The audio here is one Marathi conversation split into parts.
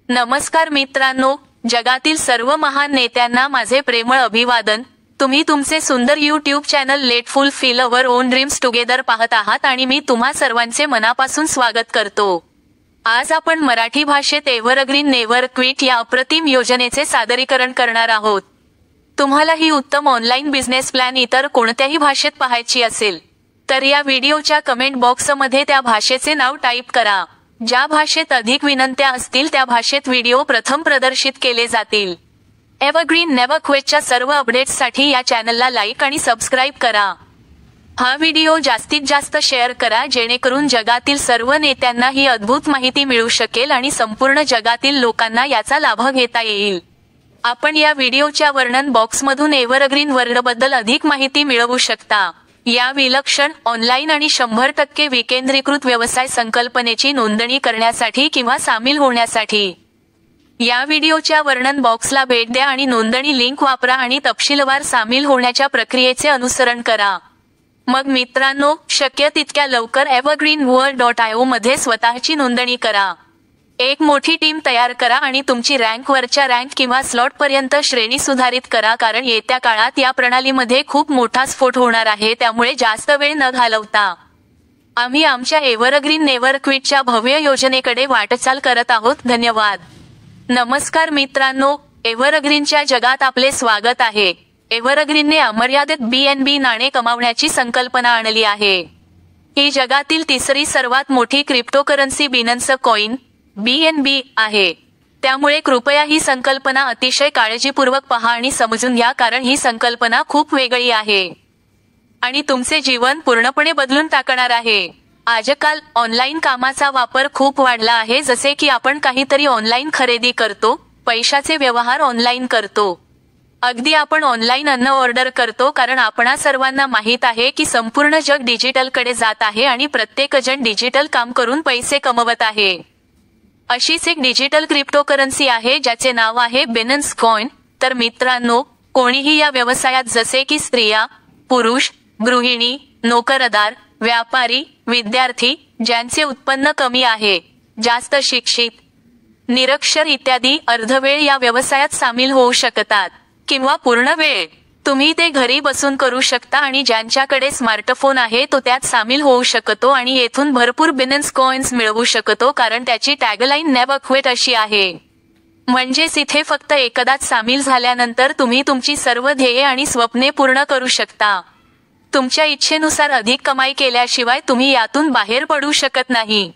नमस्कार मित्रांनो, जगातील सर्व महान नेत्यांना माझे प्रेमळ अभिवादन। तुम्ही तुमचे सुंदर YouTube channel let fulfil our own dreams together पाहत आहात आणि मी तुम्हा सर्वांचे मनापासून स्वागत करतो। आज आपण मराठी भाषेत एव्हरग्रीन नेव्हर क्विट या अप्रतिम योजनेचे सादरीकरण करणार आहोत। तुम्हाला ही उत्तम ऑनलाईन बिझनेस प्लॅन इतर कोणत्याही भाषेत पाहायची असेल तर या व्हिडिओच्या कमेंट बॉक्समध्ये त्या भाषेचे नाव टाईप करा। ज्या भाषेत अधिक विनंत्या असतील त्या भाषेत व्हिडिओ प्रथम प्रदर्शित केले जातील। एव्हरग्रीन नेव्हर क्विटच्या सर्व अपडेट्ससाठी या चॅनलला लाईक आणि सबस्क्राईब करा। हा व्हिडिओ जास्तीत जास्त शेअर करा जेणेकरून जगातील सर्व नेत्यांना ही अद्भुत माहिती मिळू शकेल आणि संपूर्ण जगातील लोकांना याचा लाभ घेता येईल। आपण या व्हिडिओच्या वर्णन बॉक्समधून एव्हरग्रीन वर्डबद्दल अधिक माहिती मिळवू शकता। या विलक्षण ऑनलाईन आणि 100% विकेंद्रीकृत व्यवसाय संकल्पनेची नोंदणी करण्यासाठी किंवा सामील होण्यासाठी या व्हिडिओच्या वर्णन बॉक्सला भेट द्या आणि नोंदणी लिंक वापरा आणि तपशीलवार सामील होण्याच्या प्रक्रियेचे अनुसरण करा। मग मित्रांनो, शक्य तितक्या लवकर evergreenworld.io मध्ये स्वतःची नोंदणी करा। एक मोठी टीम तयार करा आणि तुमची रँक वरच्या रँक किंवा स्लॉट पर्यंत श्रेणी सुधारित करा, कारण येत्या काळात या प्रणालीमध्ये खूप मोठा स्फोट होणार आहे। त्यामुळे जास्त वेळ न घालवता आम्ही आमच्या एव्हरग्रीन नेव्हर क्विटच्या भव्य योजनेकडे वाटचाल करत आहोत। धन्यवाद। नमस्कार मित्रांनो, एव्हरग्रीनच्या जगात आपले स्वागत आहे। एव्हरग्रीनने अमर्यादित BNB नाणे कमावण्याची संकल्पना आणली आहे। ही जगातील तिसरी सर्वात मोठी क्रिप्टोकरन्सी बिनन्स कॉइन BNB आहे। त्यामुळे कृपया ही संकल्पना अतिशय काळजीपूर्वक पहा आणि समजून घ्या, कारण ही संकल्पना खूप वेगळी आहे आणि तुमचे जीवन पूर्णपणे बदलून टाकणार आहे। आजकाल ऑनलाईन कामाचा वापर खूप वाढला आहे, जसे की आपण काहीतरी ऑनलाईन खरेदी करतो, पैशाचे व्यवहार ऑनलाईन करतो, अगदी आपण ऑनलाईन अन्न ऑर्डर करतो, कारण आपणा सर्वांना माहीत आहे की संपूर्ण जग डिजिटलकडे जात आहे आणि प्रत्येक जण डिजिटल काम करून पैसे कमवत आहे। अशीच एक डिजिटल क्रिप्टोकरन्सी आहे ज्याचे नाव आहे बिनन्स कॉइन। तर मित्रांनो, कोणीही या व्यवसायात, जसे की स्त्रिया, पुरुष, गृहिणी, नोकरदार, व्यापारी, विद्यार्थी, ज्यांचे उत्पन्न कमी आहे, जास्त शिक्षित, निरक्षर इत्यादी, अर्धवेळ या व्यवसायात सामील होऊ शकतात किंवा पूर्ण वेळ तुम्ही ते घरी बसून करू शकता आणि ज्यांच्याकडे स्मार्टफोन आहे तो त्यात सामील होऊ शकतो आणि येथून भरपूर बिनन्स कॉइन्स मिळवू शकतो, कारण त्याची टॅगलाईन नेव्हर क्विट अशी आहे। म्हणजेच इथे फक्त एकदाच सामील झाल्यानंतर तुम्ही तुमची सर्व ध्येये आणि स्वप्ने पूर्ण करू शकता। तुमच्या इच्छेनुसार अधिक कमाई केल्याशिवाय तुम्ही यातून बाहेर पडू शकत नाही।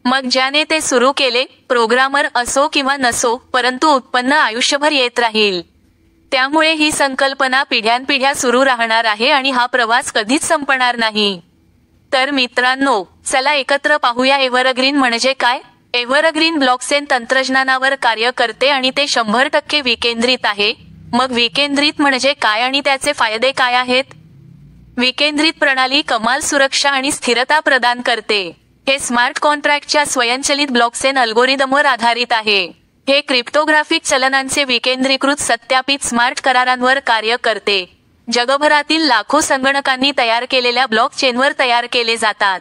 मग ज्याने ते सुरू केले, प्रोग्रामर असो किंवा नसो, परंतु उत्पन्न आयुष्यभर येत राहील। त्यामुळे ही संकल्पना पिढ्यानपिढ्या सुरू राहणार आहे आणि हा प्रवास कधीच संपणार नाही। तर मित्रांनो, चला एकत्र पाहूया एव्हरग्रीन म्हणजे काय। एव्हरग्रीन ब्लॉकचेन तंत्रज्ञानावर कार्य करते आणि ते 100% विकेंद्रित आहे। मग विकेंद्रित म्हणजे काय आणि त्याचे फायदे काय आहेत? विकेंद्रित प्रणाली कमाल सुरक्षा आणि स्थिरता प्रदान करते। हे स्मार्ट कॉन्ट्रॅक्टच्या स्वयंचलित ब्लॉकचेन अल्गोरिदमवर आधारित आहे। हे क्रिप्टोग्राफिक चलनांचे विकेंद्रीकृत सत्यापित स्मार्ट करारांवर कार्य करते। जगभरातील लाखो संगणकांनी तयार केलेल्या ब्लॉकचेनवर तयार केले जातात।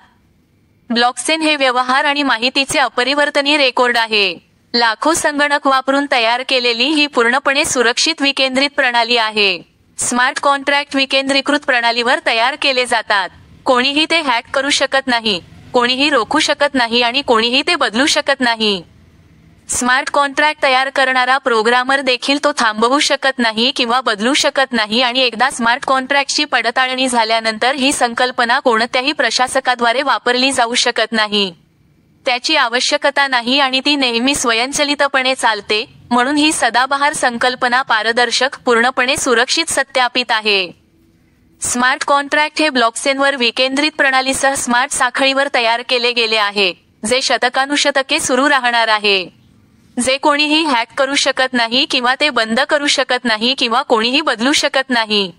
ब्लॉकचेन हे व्यवहार आणि माहितीचे अपरिवर्तनीय रेकॉर्ड आहे। लाखो संगणक वापरून तयार केलेली ही पूर्णपणे सुरक्षित विकेंद्रित प्रणाली आहे। स्मार्ट कॉन्ट्रॅक्ट विकेंद्रीकृत प्रणालीवर तयार केले जातात। कोणीही ते हॅक करू शकत नाही, कोणीही रोखू शकत नाही आणि कोणीही ते बदलू शकत नाही। स्मार्ट कॉन्ट्रॅक्ट तयार करणारा प्रोग्रामर देखील तो थांबवू शकत नाही किंवा बदलू शकत नाही आणि एकदा स्मार्ट कॉन्ट्रॅक्टची पडताळणी झाल्यानंतर ही संकल्पना कोणत्याही प्रशासकाद्वारे वापरली जाऊ शकत नाही। त्याची आवश्यकता नाही आणि ती नेहमी स्वयंचलितपणे चालते, म्हणून ही सदाबहार संकल्पना पारदर्शक, पूर्णपणे सुरक्षित सत्यापित आहे। स्मार्ट कॉन्ट्रॅक्ट हे ब्लॉकचेनवर विकेंद्रित प्रणालीसह स्मार्ट साखळीवर तयार केले गेले आहे, जे शतकानुशतके सुरू राहणार आहे, जे कोणीही हॅक करू शकत नाही किंवा ते बंद करू शकत नाही किंवा कोणीही बदलू शकत नाही।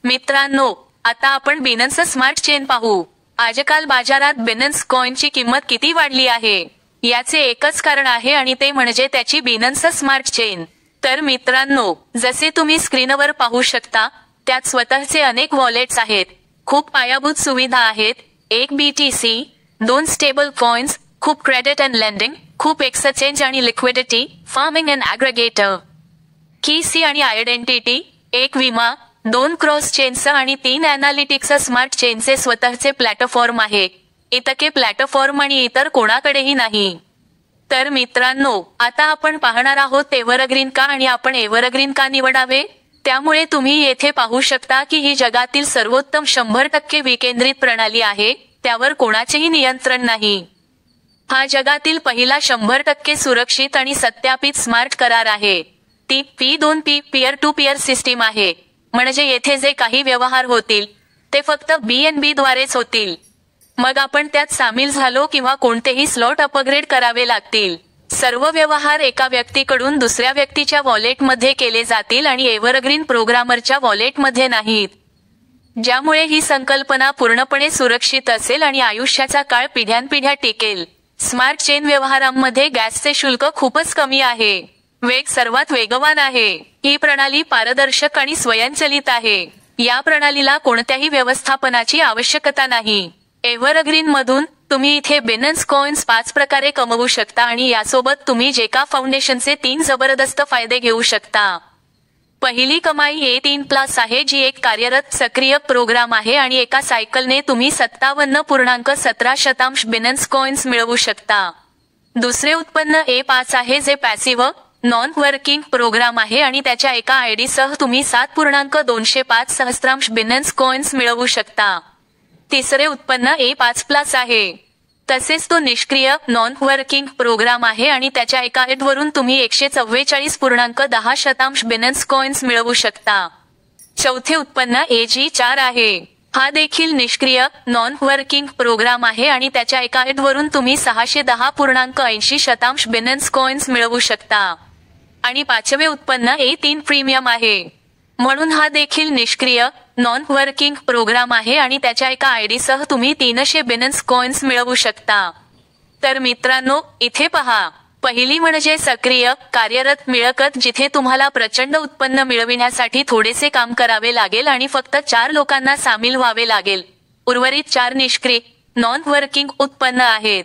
मित्रांनो, आता आपण बिनन्स स्मार्ट चेन पाहू। आजकाल बाजारात बिनन्स कॉइनची किंमत किती वाढली आहे याचे एकच कारण आहे आणि ते म्हणजे त्याची बिनन्स स्मार्ट चेन। तर मित्रांनो, जसे तुम्ही स्क्रीनवर पाहू शकता, त्यात स्वतःचे अनेक वॉलेट्स आहेत, खूप पायाभूत सुविधा आहेत, एक BTC, 2 स्टेबल कॉइन्स, खूप क्रेडिट अँड लेंडिंग, खूप एक्सचेंज आणि लिक्विडिटी, फार्मिंग अँड ॲग्रेगेटर, की आणि आयडेंटिटी, 1 विमा, 2 क्रॉस चेन्स आणि 3 ॲनालिटिक्स. स्मार्ट चेनचे स्वतःचे प्लॅटफॉर्म आहे. इतके प्लॅटफॉर्म आणि इतर कोणाकडेही नाही. तर मित्रांनो, आता आपण पाहणार आहोत एव्हरग्रीन का आणि आपण एव्हरग्रीन का निवडावे. त्यामुळे तुम्ही येथे पाहू शकता की ही जगातील सर्वोत्तम 100% विकेंद्रित प्रणाली आहे. त्यावर कोणाचेही नियंत्रण नाही. हा जगातील पहिला 100% सुरक्षित आणि सत्यापित स्मार्ट करार आहे. ती P2P peer to peer system आहे. म्हणजे येथे जे काही व्यवहार होतील ते फक्त BNB द्वारेच होतील. मग आपण त्यात सामील झालो किंवा कोणतेही स्लॉट अपग्रेड करावे लागतील. सर्व व्यवहार एका व्यक्तीकडून दुसऱ्या व्यक्तीच्या वॉलेटमध्ये केले जातील आणि एव्हरग्रीन प्रोग्रामरच्या वॉलेटमध्ये नाहीत. ज्यामुळे ही संकल्पना पूर्णपणे सुरक्षित असेल आणि आयुष्याचा काळ पिढ्यानपिढ्या टिकेल. स्मार्ट चेन व्यवहारांमध्ये गॅसचे शुल्क खूपच कमी आहे. वेग सर्वात वेगवान आहे. ही प्रणाली पारदर्शक आणि स्वयंचलित आहे. या प्रणालीला कोणत्याही व्यवस्थापनाची आवश्यकता नाही. एव्हरग्रीन मधून तुम्ही इथे बिनन्स कॉइन्स 5 प्रकारे कमवू शकता आणि यासोबत तुम्ही जेका फाउंडेशनचे 3 जबरदस्त फायदे घेऊ शकता. पहिली कमाई A3+ आहे, जी एक कार्यरत सक्रिय प्रोग्राम आहे आणि एका सायकलने तुम्ही 57.17 बिनन्स कॉइन्स मिळवू शकता. दुसरे उत्पन्न A5 आहे, जे पॅसिव्ह नॉन वर्किंग प्रोग्राम आहे आणि त्याच्या एका आयडी सह तुम्ही 7.205 बिनन्स कॉइन्स मिळवू शकता. तिसरे उत्पन्न A5+ आहे. तसेच तो निष्क्रिय नॉन वर्किंग प्रोग्राम आहे आणि त्याच्या एका आयडीवरून तुम्ही 144.10 बिनन्स कॉइन्स मिळवू शकता. चौथे उत्पन्न AG4 आहे. हा देखील निष्क्रिय नॉन वर्किंग प्रोग्राम आहे आणि त्याच्या एका आयडीवरून तुम्ही 610.80 बिनन्स कॉइन्स मिळवू शकता. आणि पाचवे उत्पन्न A3 प्रीमियम आहे. म्हणून हा देखील निष्क्रिय नॉन वर्किंग प्रोग्राम आहे आणि त्याच्या एका आयडी सह तुम्ही 300 बिनन्स कॉइन्स मिळवू शकता. तर मित्रांनो, इथे पहा. पहिली म्हणजे सक्रिय कार्यरत मिळकत, जिथे तुम्हाला प्रचंड उत्पन्न मिळविण्यासाठी थोडेसे काम करावे लागेल आणि फक्त 4 लोकांना सामील व्हावे लागेल. उर्वरित 4 निष्क्रिय नॉन वर्किंग उत्पन्न आहेत.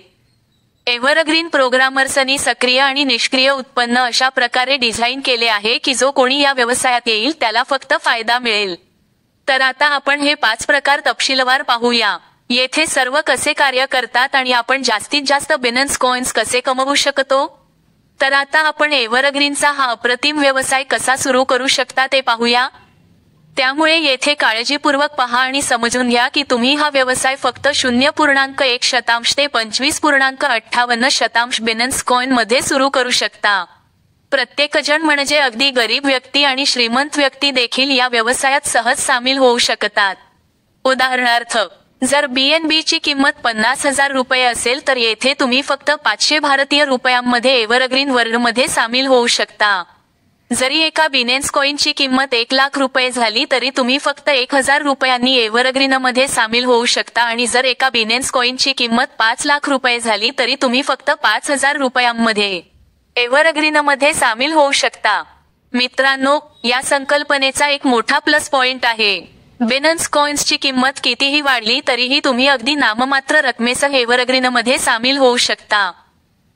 एव्हरग्रीन प्रोग्रामर्सनी सक्रिय आणि निष्क्रिय उत्पन्न अशा प्रकारे डिझाइन केले आहे की जो कोणी या व्यवसायात येईल त्याला फक्त फायदा मिळेल. तर आता आपण हे 5 प्रकार तपशीलवार पाहूया. येथे सर्व कसे कार्य करतात आणि आपण जास्तीत जास्त बिनन्स कॉइन्स कसे कमवू शकतो. तर आता आपण एव्हरग्रीनचा हा अप्रतिम व्यवसाय कसा सुरू करू शकता ते पाहूया. त्यामुळे येथे काळजीपूर्वक पहा आणि समजून घ्या की तुम्ही हा व्यवसाय फक्त 0.1% ते 25.58 बिनन्स कॉइन मध्ये सुरू करू शकता. प्रत्येकजण म्हणजे अगदी गरीब व्यक्ती आणि श्रीमंत व्यक्ती देखील या व्यवसायात सहज सामील होऊ शकतात. उदाहरणार्थ, जर BNB ची किंमत 50,000 रुपये असेल तर येथे तुम्ही फक्त 500 भारतीय रुपयांमध्ये एव्हरग्रीन वर्ल्डमध्ये सामील होऊ शकता. जरी एका बिनेन्स कॉइनची किंमत 1,00,000 रुपये झाली तरी तुम्ही फक्त 1,000 रुपयांनी एव्हरग्रीनमध्ये सामील होऊ शकता आणि जर एका बिनेन्स कॉइनची किंमत 5,00,000 रुपये झाली तरी तुम्ही फक्त 5,000 रुपयांमध्ये एव्हरग्रीनमध्ये सामील होऊ शकता. मित्रांनो, या संकल्पनेचा एक मोठा प्लस पॉइंट आहे. बिनन्स कॉइन्सची किंमत कितीही वाढली तरीही तुम्ही अगदी नाममात्र रकमेसह एव्हरग्रीनमध्ये सामील होऊ शकता.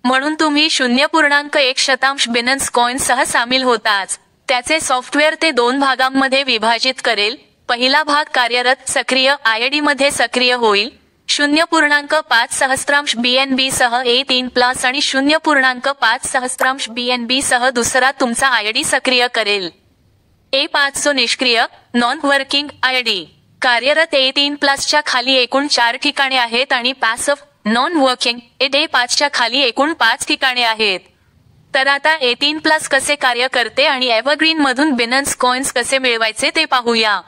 म्हणून तुम्ही 0.1% बिनन्स कॉइन्ससह सामील होताच. त्याचे सॉफ्टवेअर ते 2 भागांमध्ये विभाजित करेल. पहिला भाग कार्यरत सक्रिय आयडी मध्ये सक्रिय होईल. 0.5 BNB सह A3+ आणि 0.5 BNB सह दुसरा तुमचा आयडी सक्रिय करेल. A5 जो निष्क्रिय नॉन वर्किंग आयडी. कार्यरत A3+ च्या खाली एकूण 4 ठिकाणे आहेत आणि पॅसिव्ह नॉन वर्किंग A5 च्या खाली एकूण 5 ठिकाणे आहेत. तर आता A3+ कसे कार्य करते आणि एव्हरग्रीन मधून बिनन्स कॉइन्स कसे मिळवायचे ते पाहूया.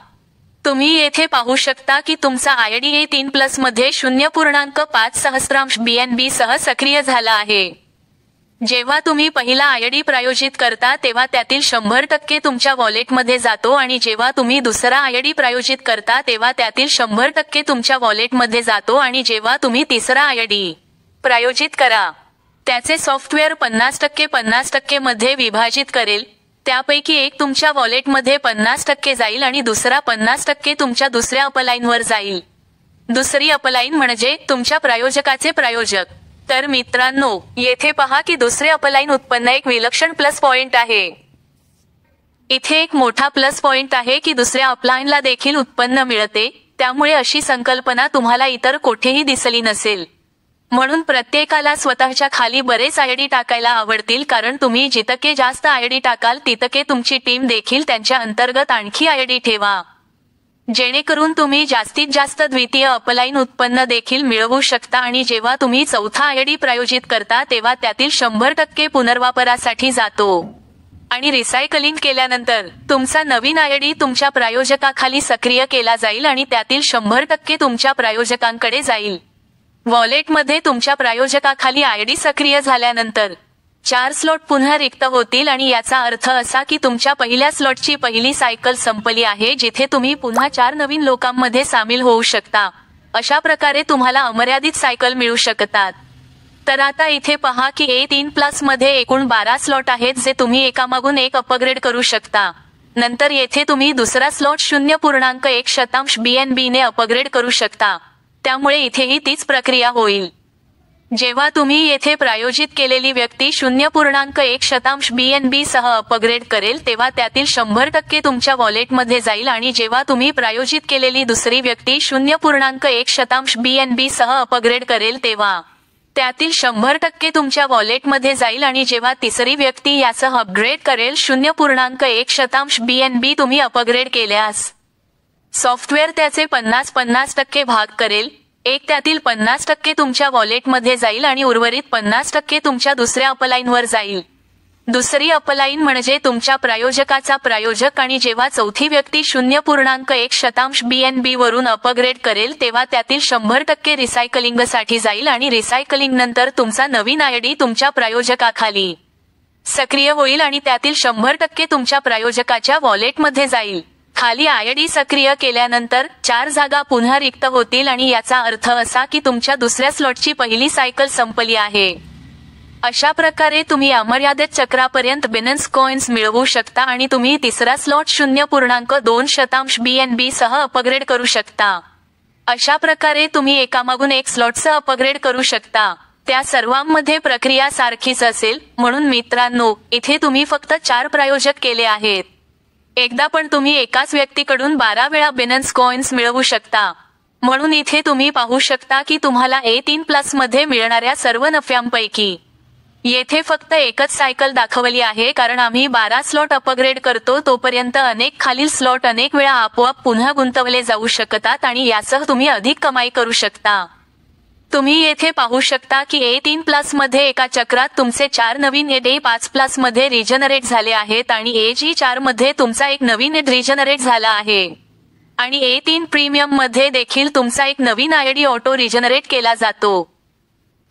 तुम्ही येथे पाहू शकता की तुमचा आयडी A3+ मध्ये 0.5 BNB सह सक्रिय झाला आहे. जेव्हा तुम्ही पहिला आयडी प्रायोजित करता तेव्हा त्यातील 100% तुमच्या वॉलेटमध्ये जातो आणि जेव्हा तुम्ही दुसरा आयडी प्रायोजित करता तेव्हा त्यातील 100% तुमच्या वॉलेटमध्ये जातो आणि जेव्हा तुम्ही तिसरा आयडी प्रायोजित करा त्याचे सॉफ्टवेअर 50% मध्ये विभाजित करेल. त्यापैकी एक तुमच्या वॉलेटमध्ये 50% जाईल आणि दुसरा 50% तुमच्या दुसऱ्या अपलाईनवर जाईल. दुसरी अपलाईन म्हणजे तुमच्या प्रायोजकाचे प्रायोजक. तर मित्रांनो, येथे पहा की दुसरे अपलाईन उत्पन्न एक विलक्षण प्लस पॉइंट आहे. इथे एक मोठा प्लस पॉइंट आहे की दुसऱ्या अपलाईनला देखील उत्पन्न मिळते. त्यामुळे अशी संकल्पना तुम्हाला इतर कोठेही दिसली नसेल. म्हणून प्रत्येकाला स्वतःच्या खाली बरेच आयडी टाकायला आवडतील, कारण तुम्ही जितके जास्त आयडी टाकाल तितके तुमची टीम देखील त्यांच्या अंतर्गत आणखी आयडी ठेवा, जेणेकरून तुम्ही जास्तीत जास्त द्वितीय अपलाईन उत्पन्न देखील मिळवू शकता. आणि जेव्हा तुम्ही चौथा आयडी प्रायोजित करता तेव्हा त्यातील 100% पुनर्वापरासाठी जातो आणि रिसायकलिंग केल्यानंतर तुमचा नवीन आयडी तुमच्या प्रायोजकाखाली सक्रिय केला जाईल आणि त्यातील 100% तुमच्या प्रायोजकांकडे जाईल. वॉलेटमध्ये तुमच्या प्रायोजकाखाली आयडी सक्रिय झाल्यानंतर 4 स्लॉट पुन्हा रिक्त होतील आणि याचा अर्थ असा की तुमच्या पहिल्या स्लॉटची पहिली सायकल संपली आहे, जिथे तुम्ही पुन्हा 4 नवीन लोकांमध्ये सामील होऊ शकता. अशा प्रकारे तुम्हाला अमर्यादित सायकल मिळू शकतात. तर आता इथे पहा की A3+ मध्ये एकूण 12 स्लॉट आहेत, जे तुम्ही एकामागून एक अपग्रेड करू शकता. नंतर येथे तुम्ही दुसरा स्लॉट 0.1 BNB ने अपग्रेड करू शकता. त्यामुळे इथेही तीच प्रक्रिया होईल. जेव्हा तुम्ही येथे प्रायोजित केलेली व्यक्ती 0.1 BNB सह अपग्रेड करेल तेव्हा त्यातील 100% तुमच्या वॉलेटमध्ये जाईल आणि जेव्हा तुम्ही प्रायोजित केलेली दुसरी व्यक्ती 0.1 BNB सह अपग्रेड करेल तेव्हा त्यातील 100% तुमच्या वॉलेटमध्ये जाईल आणि जेव्हा तिसरी व्यक्ती यासह अपग्रेड करेल 0.1 BNB तुम्ही अपग्रेड केल्यास सॉफ्टवेअर त्याचे 50% भाग करेल. एक त्यातील 50% तुमच्या वॉलेटमध्ये जाईल आणि उर्वरित 50% तुमच्या दुसऱ्या अपलाईनवर जाईल. दुसरी अपलाईन म्हणजे तुमच्या प्रायोजकाचा प्रायोजक आणि जेव्हा चौथी व्यक्ती 0.1 BNB वरून अपग्रेड करेल तेव्हा त्यातील 100% रिसायकलिंगसाठी जाईल आणि रिसायकलिंग नंतर तुमचा नवीन आयडी तुमच्या प्रायोजकाखाली सक्रिय होईल आणि त्यातील 100% तुमच्या प्रायोजकाच्या वॉलेटमध्ये जाईल. खाली आयडी सक्रिय केल्यानंतर 4 जागा पुन्हा रिक्त होतील आणि याचा अर्थ असा की तुमच्या दुसऱ्या स्लॉटची पहिली सायकल संपली आहे. अशा प्रकारे तुम्ही अमर्यादित चक्रापर्यंत बिनन्स कॉइन्स मिळवू शकता आणि तुम्ही तिसरा स्लॉट 0.2 BNB सह अपग्रेड करू शकता. अशा प्रकारे तुम्ही एकामागून एक स्लॉटसह अपग्रेड करू शकता. त्या सर्वांमध्ये प्रक्रिया सारखीच असेल. म्हणून मित्रांनो, इथे तुम्ही फक्त 4 प्रायोजक केले आहेत. एकदा पण तुम्ही एकाच व्यक्तीकडून 12 वेळा बिनन्स कॉइन्स मिळवू शकता. म्हणून इथे तुम्ही पाहू शकता की तुम्हाला A3+ मध्ये मिळणाऱ्या सर्व नफ्यांपैकी येथे फक्त एकच सायकल दाखवली आहे, कारण आम्ही 12 स्लॉट अपग्रेड करतो तोपर्यंत अनेक खालील स्लॉट अनेक वेळा आपोआप पुन्हा गुंतवले जाऊ शकतात आणि यासह तुम्ही अधिक कमाई करू शकता. तुम्ही येथे पाहू शकता की A3+ मध्ये एका चक्रात तुमचे 4 नवीन A5+ मध्ये रिजनरेट झाले आहेत आणि AG4 मध्ये तुमचा एक नवीन रिजनरेट झाला आहे आणि A3 प्रीमियम मध्ये देखील तुमचा एक नवीन आयडी ऑटो रिजनरेट केला जातो.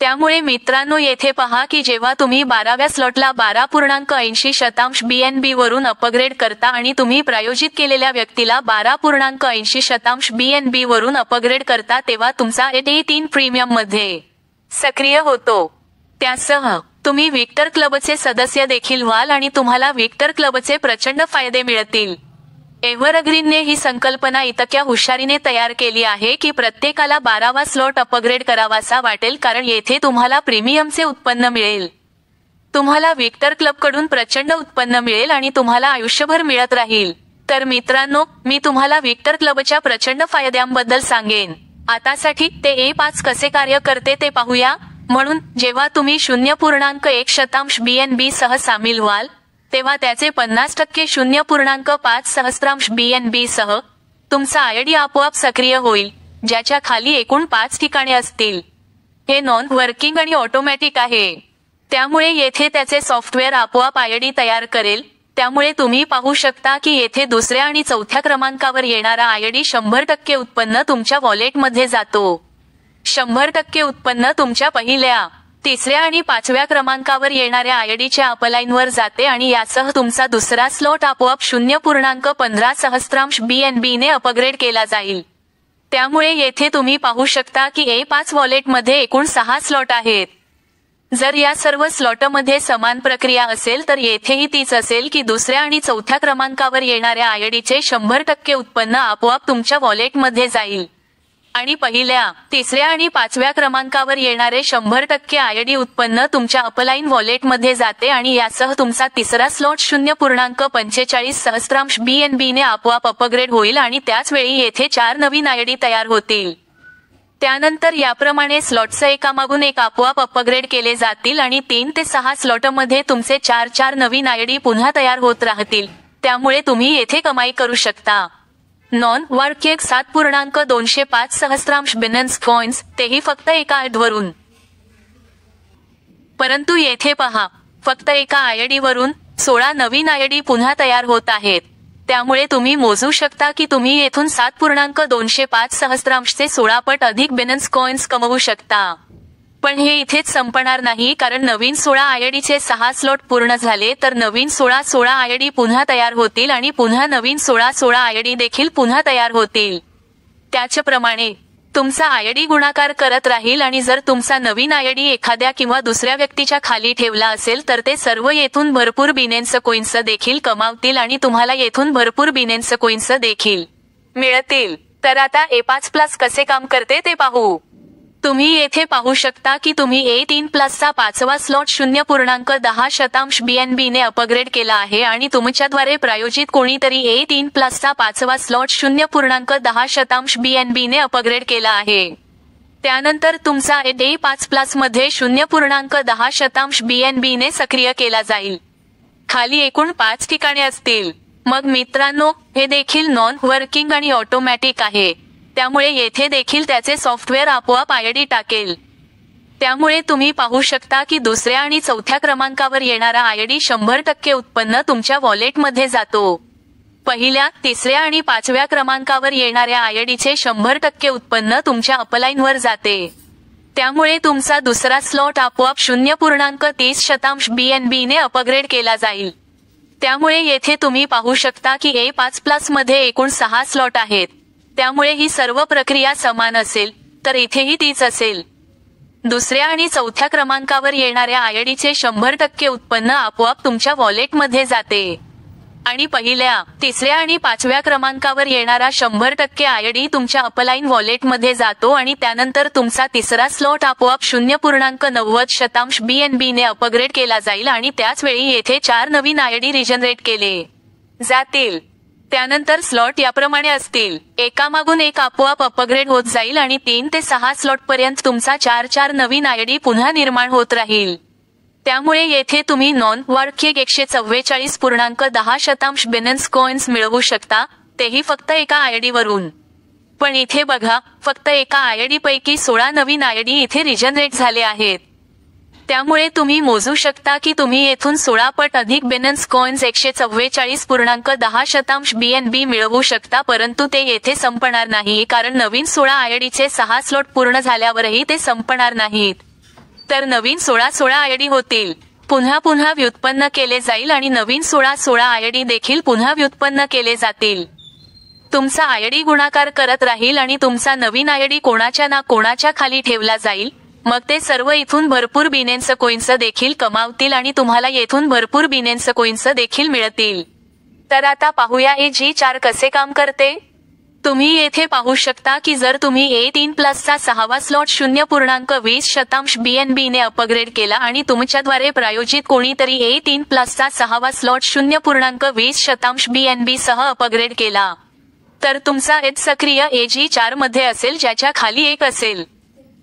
त्यामुळे मित्रांनो, येथे पहा की जेव्हा तुम्ही 12व्या स्लॉटला 12.80 BNB वरून अपग्रेड करता आणि तुम्ही प्रायोजित केलेल्या व्यक्तीला 12.80 BNB वरून अपग्रेड करता तेव्हा तुमचा A3 प्रीमियम मध्ये सक्रिय होतो. त्यासह तुम्ही विक्टर क्लबचे सदस्य देखील व्हाल आणि तुम्हाला विक्टर क्लबचे प्रचंड फायदे मिळतील. एव्हरग्रीनने ही संकल्पना इतक्या हुशारीने तयार केली आहे की प्रत्येकाला 12वा स्लॉट अपग्रेड करावासा वाटेल, कारण येथे तुम्हाला प्रीमियमचे उत्पन्न मिळेल. तुम्हाला विक्टर क्लबकडून प्रचंड उत्पन्न मिळेल आणि तुम्हाला आयुष्यभर मिळत राहील. तर मित्रांनो, मी तुम्हाला विक्टर क्लबच्या प्रचंड फायद्यांबद्दल सांगेन. आतासाठी ते A5 कसे कार्य करते ते पाहूया. म्हणून जेव्हा तुम्ही 0.1 BNB सह सामील व्हाल तेव्हा त्याचे 50% 0.5 BNB सह तुमचा आयडी आपोआप सक्रिय होईल, ज्याच्या खाली एकूण 5 ठिकाणे असतील. हे नॉन वर्किंग आणि ऑटोमॅटिक आहे. त्यामुळे येथे त्याचे सॉफ्टवेअर आपोआप आयडी तयार करेल. त्यामुळे तुम्ही पाहू शकता की येथे दुसऱ्या आणि चौथ्या क्रमांकावर येणारा आयडी 100% उत्पन्न तुमच्या वॉलेटमध्ये जातो. 100% उत्पन्न तुमच्या पहिल्या, तिसऱ्या आणि 5व्या क्रमांकावर येणाऱ्या आयडीच्या अपलाईनवर जाते आणि यासह तुमचा दुसरा स्लॉट आपोआप 0.15 BNB ने अपग्रेड केला जाईल. त्यामुळे येथे तुम्ही पाहू शकता की A5 वॉलेटमध्ये एकूण 6 स्लॉट आहेत. जर या सर्व स्लॉटमध्ये समान प्रक्रिया असेल तर येथेही तीच असेल की दुसऱ्या आणि चौथ्या क्रमांकावर येणाऱ्या आयडीचे 100% उत्पन्न आपोआप तुमच्या वॉलेटमध्ये जाईल आणि पहिल्या, तिसऱ्या आणि पाचव्या क्रमांकावर येणारे 100% आयडी उत्पन्न तुमच्या अपलाईन वॉलेटमध्ये जाते आणि यासह तुमचा तिसरा स्लॉट 0.45 सहस्रांश BNB ने आपोआप अपग्रेड होईल आणि त्याच वेळी येथे 4 नवीन आयडी तयार होतील. त्यानंतर याप्रमाणे स्लॉट्स एकामागून एक आपोआप अपग्रेड केले जातील आणि 3 ते 6 स्लॉटमध्ये तुमचे 4 नवीन आयडी पुन्हा तयार होत राहतील. त्यामुळे तुम्ही येथे कमाई करू शकता. नॉन वार्किक 7.205 सहस्रांश बिनन्स कॉइन्स, तेही फक्त एका आयडीवरून. परंतु येथे पहा, फक्त एका आयडीवरून 16 नवीन आयडी पुन्हा तयार होत आहेत. त्यामुळे तुम्ही मोजू शकता की तुम्ही येथून 7.205 सहस्रांशचे 16 पट अधिक बिनन्स कॉइन्स कमवू शकता. पण हे इथेच संपणार नाही, कारण नवीन 16 आयडीचे 6 स्लॉट पूर्ण झाले तर नवीन 16 आयडी पुन्हा तयार होतील आणि पुन्हा नवीन 16 आयडी देखील पुन्हा तयार होतील. त्याचप्रमाणे तुमचा आयडी गुणाकार करत राहील आणि जर तुमचा नवीन आयडी एखाद्या किंवा दुसऱ्या व्यक्तीच्या खाली ठेवला असेल तर ते सर्व येथून भरपूर बिनेन्स कॉइन्स देखील कमावतील आणि तुम्हाला येथून भरपूर बिनेन्स कॉइन्स देखील मिळतील. तर आता A5+ कसे काम करते ते पाहू. तुम्ही येथे पाहू शकता की तुम्ही A3+ 5वा स्लॉट 0.10 BNB ने अपग्रेड केला आहे आणि तुमच्याद्वारे प्रायोजित कोणीतरी A3+ 5वा स्लॉट 0.10 BNB ने अपग्रेड केला आहे. त्यानंतर तुमचा A5+ मध्ये 0.10 BNB ने सक्रिय केला जाईल. खाली एकूण 5 ठिकाणे असतील. मग मित्रांनो, हे देखील नॉन वर्किंग आणि ऑटोमॅटिक आहे. त्यामुळे येथे देखील त्याचे सॉफ्टवेअर आपोआप आयडी टाकेल. त्यामुळे तुम्ही पाहू शकता की दुसऱ्या आणि चौथ्या क्रमांकावर येणारा आयडी 100% उत्पन्न तुमच्या वॉलेटमध्ये जातो. पहिल्या, तिसऱ्या आणि पाचव्या क्रमांकावर येणाऱ्या आयडीचे 100% उत्पन्न तुमच्या अपलाईनवर जाते. त्यामुळे तुमचा दुसरा स्लॉट आपोआप 0.30 BNB ने अपग्रेड केला जाईल. त्यामुळे येथे तुम्ही पाहू शकता की A5+ मध्ये एकूण 6 स्लॉट आहेत. त्यामुळे ही सर्व प्रक्रिया समान असेल, तर इथेही तीच असेल. दुसऱ्या आणि चौथ्या क्रमांकावर येणाऱ्या आयडीचे 100% उत्पन्न आपोआप तुमच्या वॉलेटमध्ये जाते. आणि पहिल्या, तिसऱ्या आणि पाचव्या क्रमांकावर येणारा 100% आयडी तुमच्या अपलाईन वॉलेटमध्ये जातो आणि त्यानंतर तुमचा तिसरा स्लॉट आपोआप 0.90 BNB ने अपग्रेड केला जाईल आणि त्याच वेळी येथे 4 नवीन आयडी रिजनरेट केले जातील. त्यानंतर स्लॉट याप्रमाणे असतील. एकामागून एक आपोआप अपग्रेड होत जाईल आणि 3 ते 6 स्लॉट पर्यंत तुमचा 4 नवीन आयडी पुन्हा निर्माण होत राहील. त्यामुळे येथे तुम्ही नॉन वार्किक 144.10 बिनन्स कॉइन्स मिळवू शकता, तेही फक्त एका आयडीवरून. पण इथे बघा, फक्त एका आयडी पैकी 16 नवीन आयडी इथे रिजनरेट झाले आहेत. त्यामुळे तुम्ही मोजू शकता की तुम्ही येथून 16 पट अधिक बिनन्स कॉइन्स 144.10 BNB मिळवू शकता. परंतु ते येथे संपणार नाही, कारण नवीन 16 आयडीचे 6 स्लॉट पूर्ण झाल्यावरही ते संपणार नाहीत. तर नवीन 16 आयडी होतील, पुन्हा व्युत्पन्न केले जाईल आणि नवीन 16 आयडी देखील पुन्हा व्युत्पन्न केले जातील. तुमचा आयडी गुणाकार करत राहील आणि तुमचा नवीन आयडी कोणाच्या ना कोणाच्या खाली ठेवला जाईल. मग ते सर्व इथून भरपूर बिनेन्स कॉइन्स देखील कमावतील आणि तुम्हाला येथून भरपूर बिनेन्स कॉइन्स देखील मिळतील. तर आता पाहूया AG4 कसे काम करते. तुम्ही येथे पाहू शकता की जर तुम्ही A3+ 6वा स्लॉट 0.20 BNB ने अपग्रेड केला आणि तुमच्याद्वारे प्रायोजित कोणीतरी A3+ 6वा स्लॉट 0.20 BNB सह अपग्रेड केला, तर तुमचा एज सक्रिय AG4 मध्ये असेल, ज्याच्या खाली एक असेल.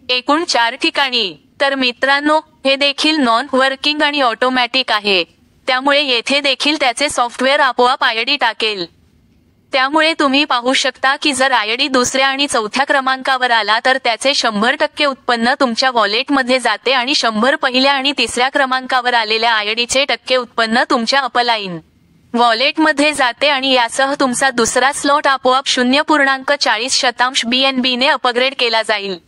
एकूण 4 ठिकाणी. तर मित्रांनो, हे देखील नॉन वर्किंग आणि ऑटोमॅटिक आहे. त्यामुळे येथे देखील त्याचे सॉफ्टवेअर आपोआप आयडी टाकेल. त्यामुळे तुम्ही पाहू शकता की जर आयडी दुसऱ्या आणि चौथ्या क्रमांकावर आला तर त्याचे 100% उत्पन्न तुमच्या वॉलेटमध्ये जाते आणि 100 पहिल्या आणि तिसऱ्या क्रमांकावर आलेल्या आयडीचे टक्के उत्पन्न तुमच्या अपलाईन वॉलेटमध्ये जाते आणि यासह तुमचा दुसरा स्लॉट आपोआप 0.40 BNB ने अपग्रेड केला जाईल.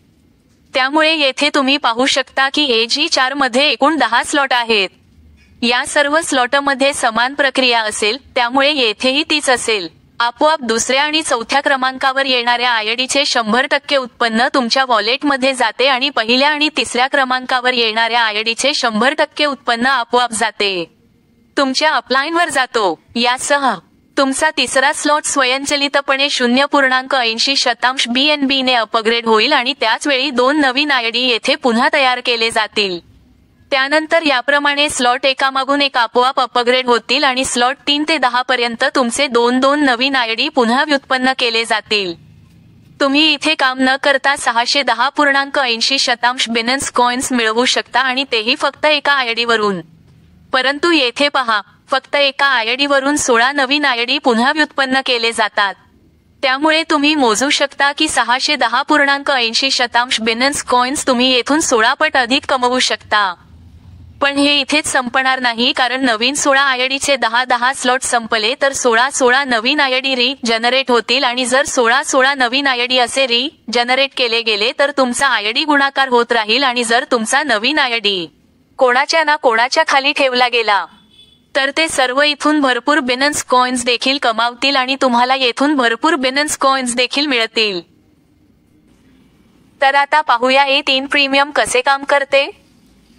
त्यामुळे येथे तुम्ही पाहू शकता की AG4 मध्ये एकूण 10 स्लॉट आहेत. या सर्व स्लॉटमध्ये समान प्रक्रिया असेल, त्यामुळे येथेही तीच असेल. आपोआप दुसऱ्या आणि चौथ्या क्रमांकावर येणाऱ्या आयडीचे 100% उत्पन्न तुमच्या वॉलेटमध्ये जाते आणि पहिल्या आणि तिसऱ्या क्रमांकावर येणाऱ्या आयडीचे 100% उत्पन्न आपोआप जाते तुमच्या अपलाईनवर जातो. यासह तुमचा तिसरा स्लॉट स्वयंचलितपणे 0.80% BNB ने अपग्रेड होईल आणि त्याच वेळी 2 नवीन आयडी येथे पुन्हा तयार केले जातील. त्यानंतर याप्रमाणे स्लॉट एकामागून एक आपोआप अपग्रेड होतील आणि स्लॉट 3 ते 10 पर्यंत तुमचे 2 नवीन आयडी पुन्हा व्युत्पन्न केले जातील. तुम्ही इथे काम न करता 610.80% बिनन्स कॉइन्स मिळवू शकता आणि तेही फक्त एका आयडीवरून. परंतु येथे पहा, फक्त एका आयडीवरून 16 नवीन आयडी पुन्हा व्युत्पन्न केले जातात. त्यामुळे तुम्ही मोजू शकता की 610.80% बिनन्स कॉइन्स तुम्ही येथून 16 पट अधिक कमवू शकता. पण हे इथेच संपणार नाही, कारण नवीन 16 आयडीचे 10 स्लॉट संपले तर 16 नवीन आयडी जनरेट होतील आणि जर 16 नवीन आयडी असे जनरेट केले गेले तर तुमचा आयडी गुणाकार होत राहील आणि जर तुमचा नवीन आयडी कोणाच्या ना कोणाच्या खाली ठेवला गेला तर ते सर्व इथून भरपूर बिनन्स कॉइन्स देखील कमावतील आणि तुम्हाला येथून भरपूर बिनन्स कॉइन्स देखील मिळतील. तर आता पाहूया A3 प्रीमियम कसे काम करते.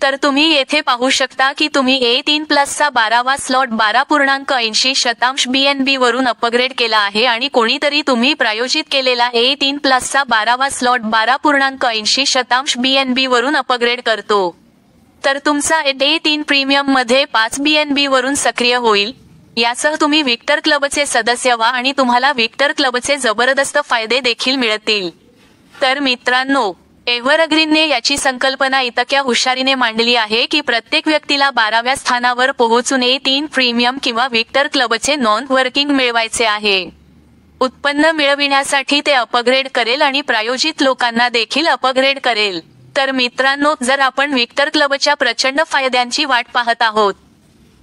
तर तुम्ही येथे पाहू शकता की तुम्ही A3 प्लसचा 12वा स्लॉट 12.80% BNB वरून अपग्रेड केला आहे आणि कोणीतरी तुम्ही प्रायोजित केलेला A3 प्लसचा 12वा स्लॉट 12.80% BNB वरून अपग्रेड करतो. तर तुमचा A3 प्रीमियम मध्ये 5 BNB वरून सक्रिय होईल. यासह तुम्ही विक्टर क्लबचे सदस्य व्हा आणि तुम्हाला विक्टर क्लबचे जबरदस्त फायदे देखील मिळतील. तर मित्रांनो, एव्हरग्रीनने याची संकल्पना इतक्या हुशारीने मांडली आहे की प्रत्येक व्यक्तीला 12व्या स्थानावर पोहोचून A3 प्रीमियम किंवा विक्टर क्लबचे नॉन वर्किंग मिळवायचे आहे. उत्पन्न मिळविण्यासाठी ते अपग्रेड करेल आणि प्रायोजित लोकांना देखील अपग्रेड करेल. तर मित्रांनो, जर आपण विक्टर क्लबच्या प्रचंड फायद्यांची वाट पाहत आहोत,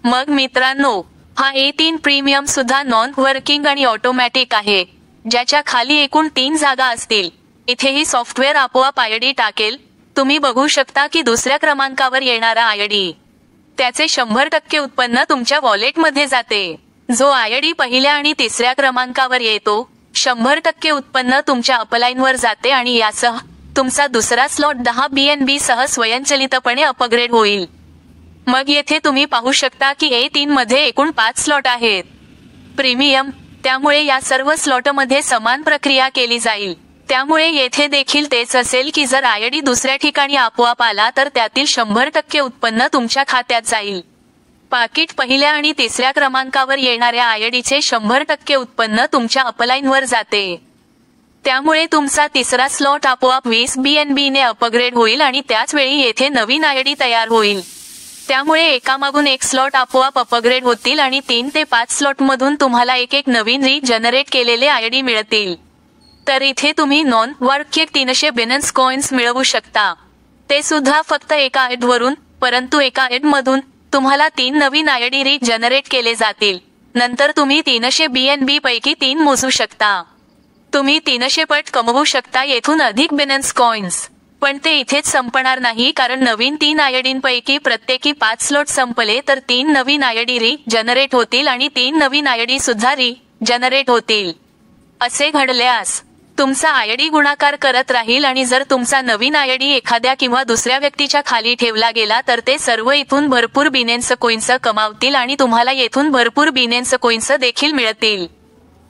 मग मित्रांनो, हा A3 प्रीमियम सुद्धा नॉन वर्किंग आणि ऑटोमॅटिक आहे, ज्याच्या खाली एकूण 3 जागा असतील. इथेही सॉफ्टवेअर आपोआप आयडी टाकेल. तुम्ही बघू शकता की दुसऱ्या क्रमांकावर येणारा आयडी, त्याचे 100% उत्पन्न तुमच्या वॉलेटमध्ये जाते. जो आयडी पहिल्या आणि तिसऱ्या क्रमांकावर येतो, 100% उत्पन्न तुमच्या अपलाईनवर जाते आणि यासह तुमचा दुसरा स्लॉट 10 BNB सह स्वयंचलितपणे अपग्रेड होईल. मग येथे तुम्ही पाहू शकता की A3 मध्ये एकूण 5 स्लॉट आहेत प्रीमियम. त्यामुळे या सर्व स्लॉटमध्ये समान प्रक्रिया केली जाईल. त्यामुळे येथे देखील तेच असेल की जर आयडी दुसऱ्या ठिकाणी आपोआप आला तर त्यातील 100% उत्पन्न तुमच्या खात्यात जाईल. पाकिट पहिल्या आणि तिसऱ्या क्रमांकावर येणाऱ्या आयडीचे 100% उत्पन्न तुमच्या अपलाईनवर जाते. त्यामुळे तुमचा तिसरा स्लॉट आपोआप 20 BNB ने अपग्रेड होईल आणि त्याच वेळी येथे नवीन आयडी तयार होईल. त्यामुळे एकामागून एक स्लॉट आपोआप अपग्रेड होतील आणि 3 ते 5 स्लॉटमधून तुम्हाला एक नवीन जनरेट केलेले आयडी मिळतील. तर इथे तुम्ही नॉन वर्किंग 300 बिनन्स कॉइन्स मिळवू शकता, ते सुद्धा फक्त एका आयडीवरून. परंतु एका आयडीमधून तुम्हाला 3 नवीन आयडी जनरेट केले जातील. नंतर तुम्ही 300 BNB पैकी 3 मोजू शकता. तुम्ही 300 पट कमवू शकता येथून अधिक बिनन्स कॉइन्स. पण ते इथेच संपणार नाही, कारण नवीन 3 आयडींपैकी प्रत्येकी 5 स्लॉट संपले तर 3 नवीन आयडी जनरेट होतील आणि 3 नवीन आयडी सुद्धा जनरेट होतील. असे घडल्यास तुमचा आयडी गुणाकार करत राहील आणि जर तुमचा नवीन आयडी एखाद्या किंवा दुसऱ्या व्यक्तीच्या खाली ठेवला गेला तर ते सर्व इथून भरपूर बिनेन्स कॉइन्स कमावतील आणि तुम्हाला येथून भरपूर बिनेन्स कॉइन्स देखील मिळतील.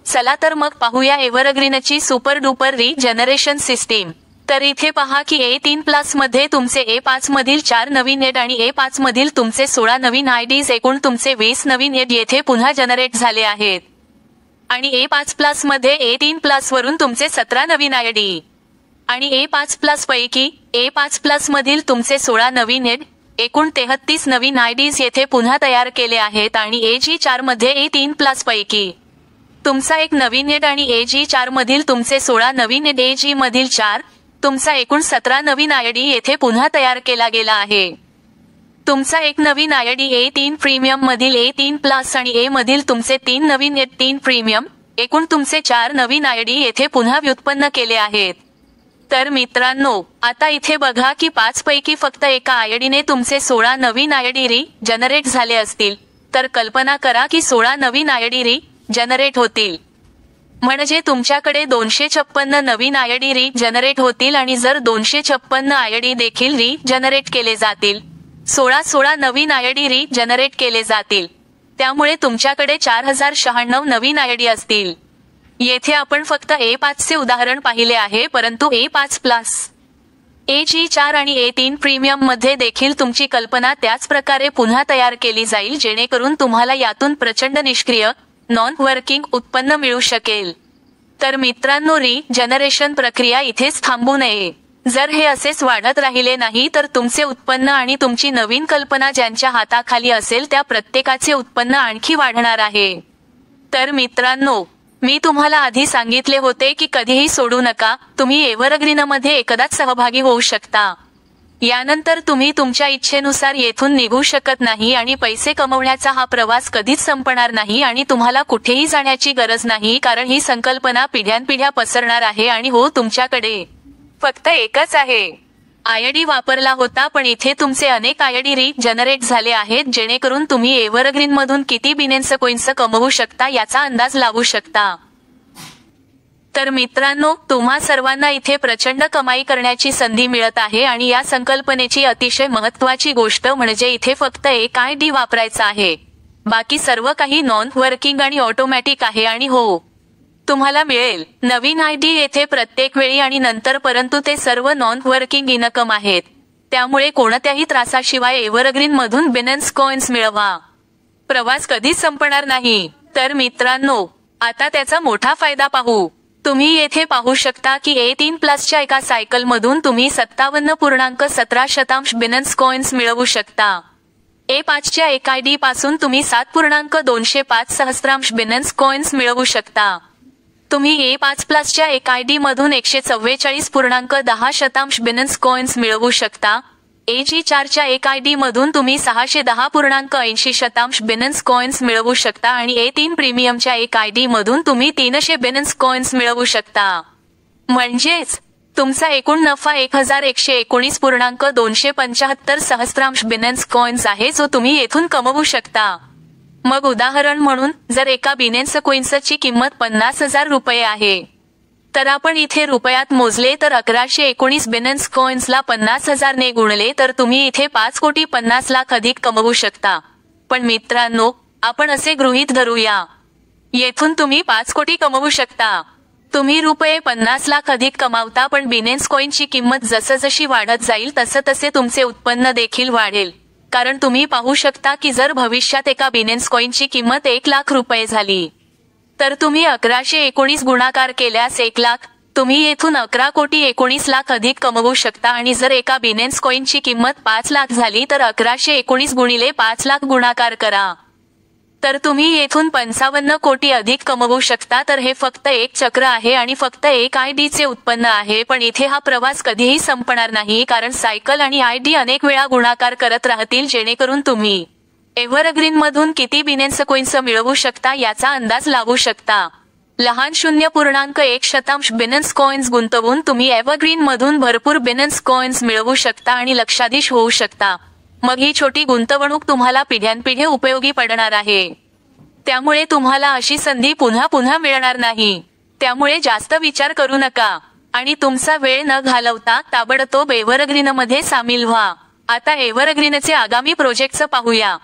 चला तर मग पाहूया एव्हरग्रीनची सुपर डुपर जनरेशन सिस्टीम. तर इथे पहा की A3 प्लस मध्ये तुमचे A5 मधील 4 नवीन एड आणि A5 मधील तुमचे 16 नवीन आयडीज एकूण तुमचे 20 नवीन एड येथे पुन्हा जनरेट झाले आहेत. आणि A5 प्लस मध्ये A3 प्लस वरून तुमचे 17 नवीन आयडी आणि A5 प्लस पैकी A5 प्लस मधील तुमचे 16 नवीन एड एकूण 33 नवीन आयडीज येथे पुन्हा तयार केले आहेत. आणि AG4 मध्ये A3 प्लस पैकी तुमचा एक नवीन एड आणि AG4 मधील तुमचे 16 नवीन एड AG मधील 4 तुमचा एकूण 17 नवीन आयडी येथे पुन्हा तयार केला गेला आहे. तुमचा एक नवीन आयडी A3 प्रीमियम मधील A3 प्लस आणि A मधील तुमचे 3 नवीन A3 प्रीमियम एकूण तुमचे 4 नवीन आयडी येथे पुन्हा व्युत्पन्न केले आहेत. तर मित्रांनो, आता इथे बघा की 5 पैकी फक्त एका आयडीने तुमचे 16 नवीन आयडी जनरेट झाले असतील. तर कल्पना करा की 16 नवीन आयडी जनरेट होतील, म्हणजे तुमच्याकडे 256 नवीन आयडी जनरेट होतील. आणि जर 256 आयडी देखील जनरेट केले जातील, 16 नवीन आयडी जनरेट केले जातील, त्यामुळे तुमच्याकडे 4096 नवीन आयडी असतील. येथे आपण फक्त A5चे उदाहरण पाहिले आहे, परंतु A5 प्लस, AG4 आणि A3 प्रीमियम मध्ये देखील तुमची कल्पना त्याच प्रकारे पुन्हा तयार केली जाईल, जेणेकरून तुम्हाला यातून प्रचंड निष्क्रिय नॉन वर्किंग उत्पन्न मिळू शकेल. तर मित्रांनो, जनरेशन प्रक्रिया इथेच थांबू नये. जर हे असेच वाढत राहिले नाही तर तुमचे उत्पन्न आणि तुमची नवीन कल्पना ज्यांच्या हाताखाली असेल त्या प्रत्येकाचे उत्पन्न आणखी वाढणार आहे. तर मित्रांनो, मी तुम्हाला आधी सांगितले होते की कधीही सोडू नका. तुम्ही एव्हरग्रीनमध्ये एकदाच सहभागी होऊ शकता. यानंतर तुम्ही तुमच्या इच्छेनुसार येथून निघू शकत नाही आणि पैसे कमवण्याचा हा प्रवास कधीच संपणार नाही आणि तुम्हाला कुठेही जाण्याची गरज नाही, कारण ही संकल्पना पिढ्यानपिढ्या पसरणार आहे. आणि हो, तुमच्याकडे फक्त एकच आहे आयडी वापरला होता, पण इथे तुमचे अनेक आयडी जनरेट झाले आहेत, जेणेकरून तुम्ही एव्हरग्रीन मधून किती बिनेन्स कॉइन्स कमवू शकता याचा अंदाज लावू शकता. तर मित्रांनो, तुम्हा सर्वांना इथे प्रचंड कमाई करण्याची संधी मिळत आहे आणि या संकल्पनेची अतिशय महत्त्वाची गोष्ट म्हणजे इथे फक्त एक आयडी वापरायचा आहे. बाकी सर्व काही नॉन वर्किंग आणि ऑटोमॅटिक आहे. आणि हो, तुम्हाला मिळेल नवीन आयडी येथे प्रत्येक वेळी आणि नंतर, परंतु ते सर्व नॉन वर्किंग इनकम आहेत. त्यामुळे कोणत्याही त्रासाशिवाय एव्हरग्रीन मधून बिनेन्स कॉइन्स मिळवा. प्रवास कधीच संपणार नाही. तर मित्रांनो, आता त्याचा मोठा फायदा पाहू. तुम्ही येथे पाहू शकता की A3 प्लसच्या एका सायकलमधून तुम्ही 57.17 बिनेन्स कॉइन्स मिळवू शकता. A5च्या एक आयडी पासून तुम्ही 7.205 बिनेन्स कॉइन्स मिळवू शकता. तुम्ही A5 प्लसच्या एक आयडी मधून 144.10 बिनेन्स कॉइन्स मिळवू शकता. AG4च्या एक आयडी मधून तुम्ही 610.80 बिनेन्स कॉइन्स मिळवू शकता आणि A3 प्रीमियमच्या एक आयडी मधून तुम्ही 300 बिनेन्स कॉइन्स मिळवू शकता. म्हणजेच तुमचा एकूण नफा 1119.275 बिनेन्स कॉइन्स आहे, जो तुम्ही येथून कमवू शकता. मग उदाहरण म्हणून, जर एका बिनेन्स कॉइन्सची किंमत 50,000 रुपये आहे, तर आपण इथे रुपयात मोजले तर 1119 बिनेन्स कॉइन्सला 50,000 ने गुणले तर तुम्ही इथे 5,50,00,000 अधिक कमवू शकता. पण मित्रांनो, आपण असे गृहीत धरूया, येथून तुम्ही 5 कोटी कमवू शकता. तुम्ही रुपये 50,00,000 अधिक कमावता, पण बिनेन्स कॉइनची किंमत जसजशी वाढत जाईल तसे तुमचे उत्पन्न देखील वाढेल. कारण तुम्ही पाहू शकता की जर भविष्यात एका बिनेन्स कॉइनची किंमत 1,00,000 रुपये झाली, तर तुम्ही 1119 गुणाकार केल्यास 1,00,000, तुम्ही येथून 11,19,00,000 अधिक कमवू शकता. आणि जर एका बिनेन्स कॉइनची किंमत 5,00,000 झाली तर 1119 गुणिले 5,00,000 गुणाकार करा, तर तुम्ही येथून 55 कोटी अधिक कमवू शकता. तर हे फक्त एक चक्र आहे आणि फक्त एक आयडीचे उत्पन्न आहे. पण इथे हा प्रवास कधीही संपणार नाही, कारण सायकल आणि आयडी अनेक वेळा गुणाकार करत राहतील, जेणेकरून तुम्ही एव्हरग्रीन मधून किती बिनेन्स कॉइन्स मिळवू शकता याचा अंदाज लावू शकता. लहान 0.1 बिनेन्स कॉइन्स गुंतवून तुम्ही एव्हरग्रीन मधून भरपूर बिनेन्स कॉइन्स मिळवू शकता आणि लक्षाधीश होऊ शकता. मग ही छोटी गुंतवणूक तुम्हाला पिढ्यानपिढे उपयोगी पडणार आहे. त्यामुळे तुम्हाला अशी संधी पुन्हा पुन्हा मिळणार नाही. त्यामुळे जास्त विचार करू नका आणि तुमचा वेळ न घालवता ताबडतोब एव्हरग्रीनमध्ये सामील व्हा. आता एव्हरग्रीनचे आगामी प्रोजेक्टचं पाहूया.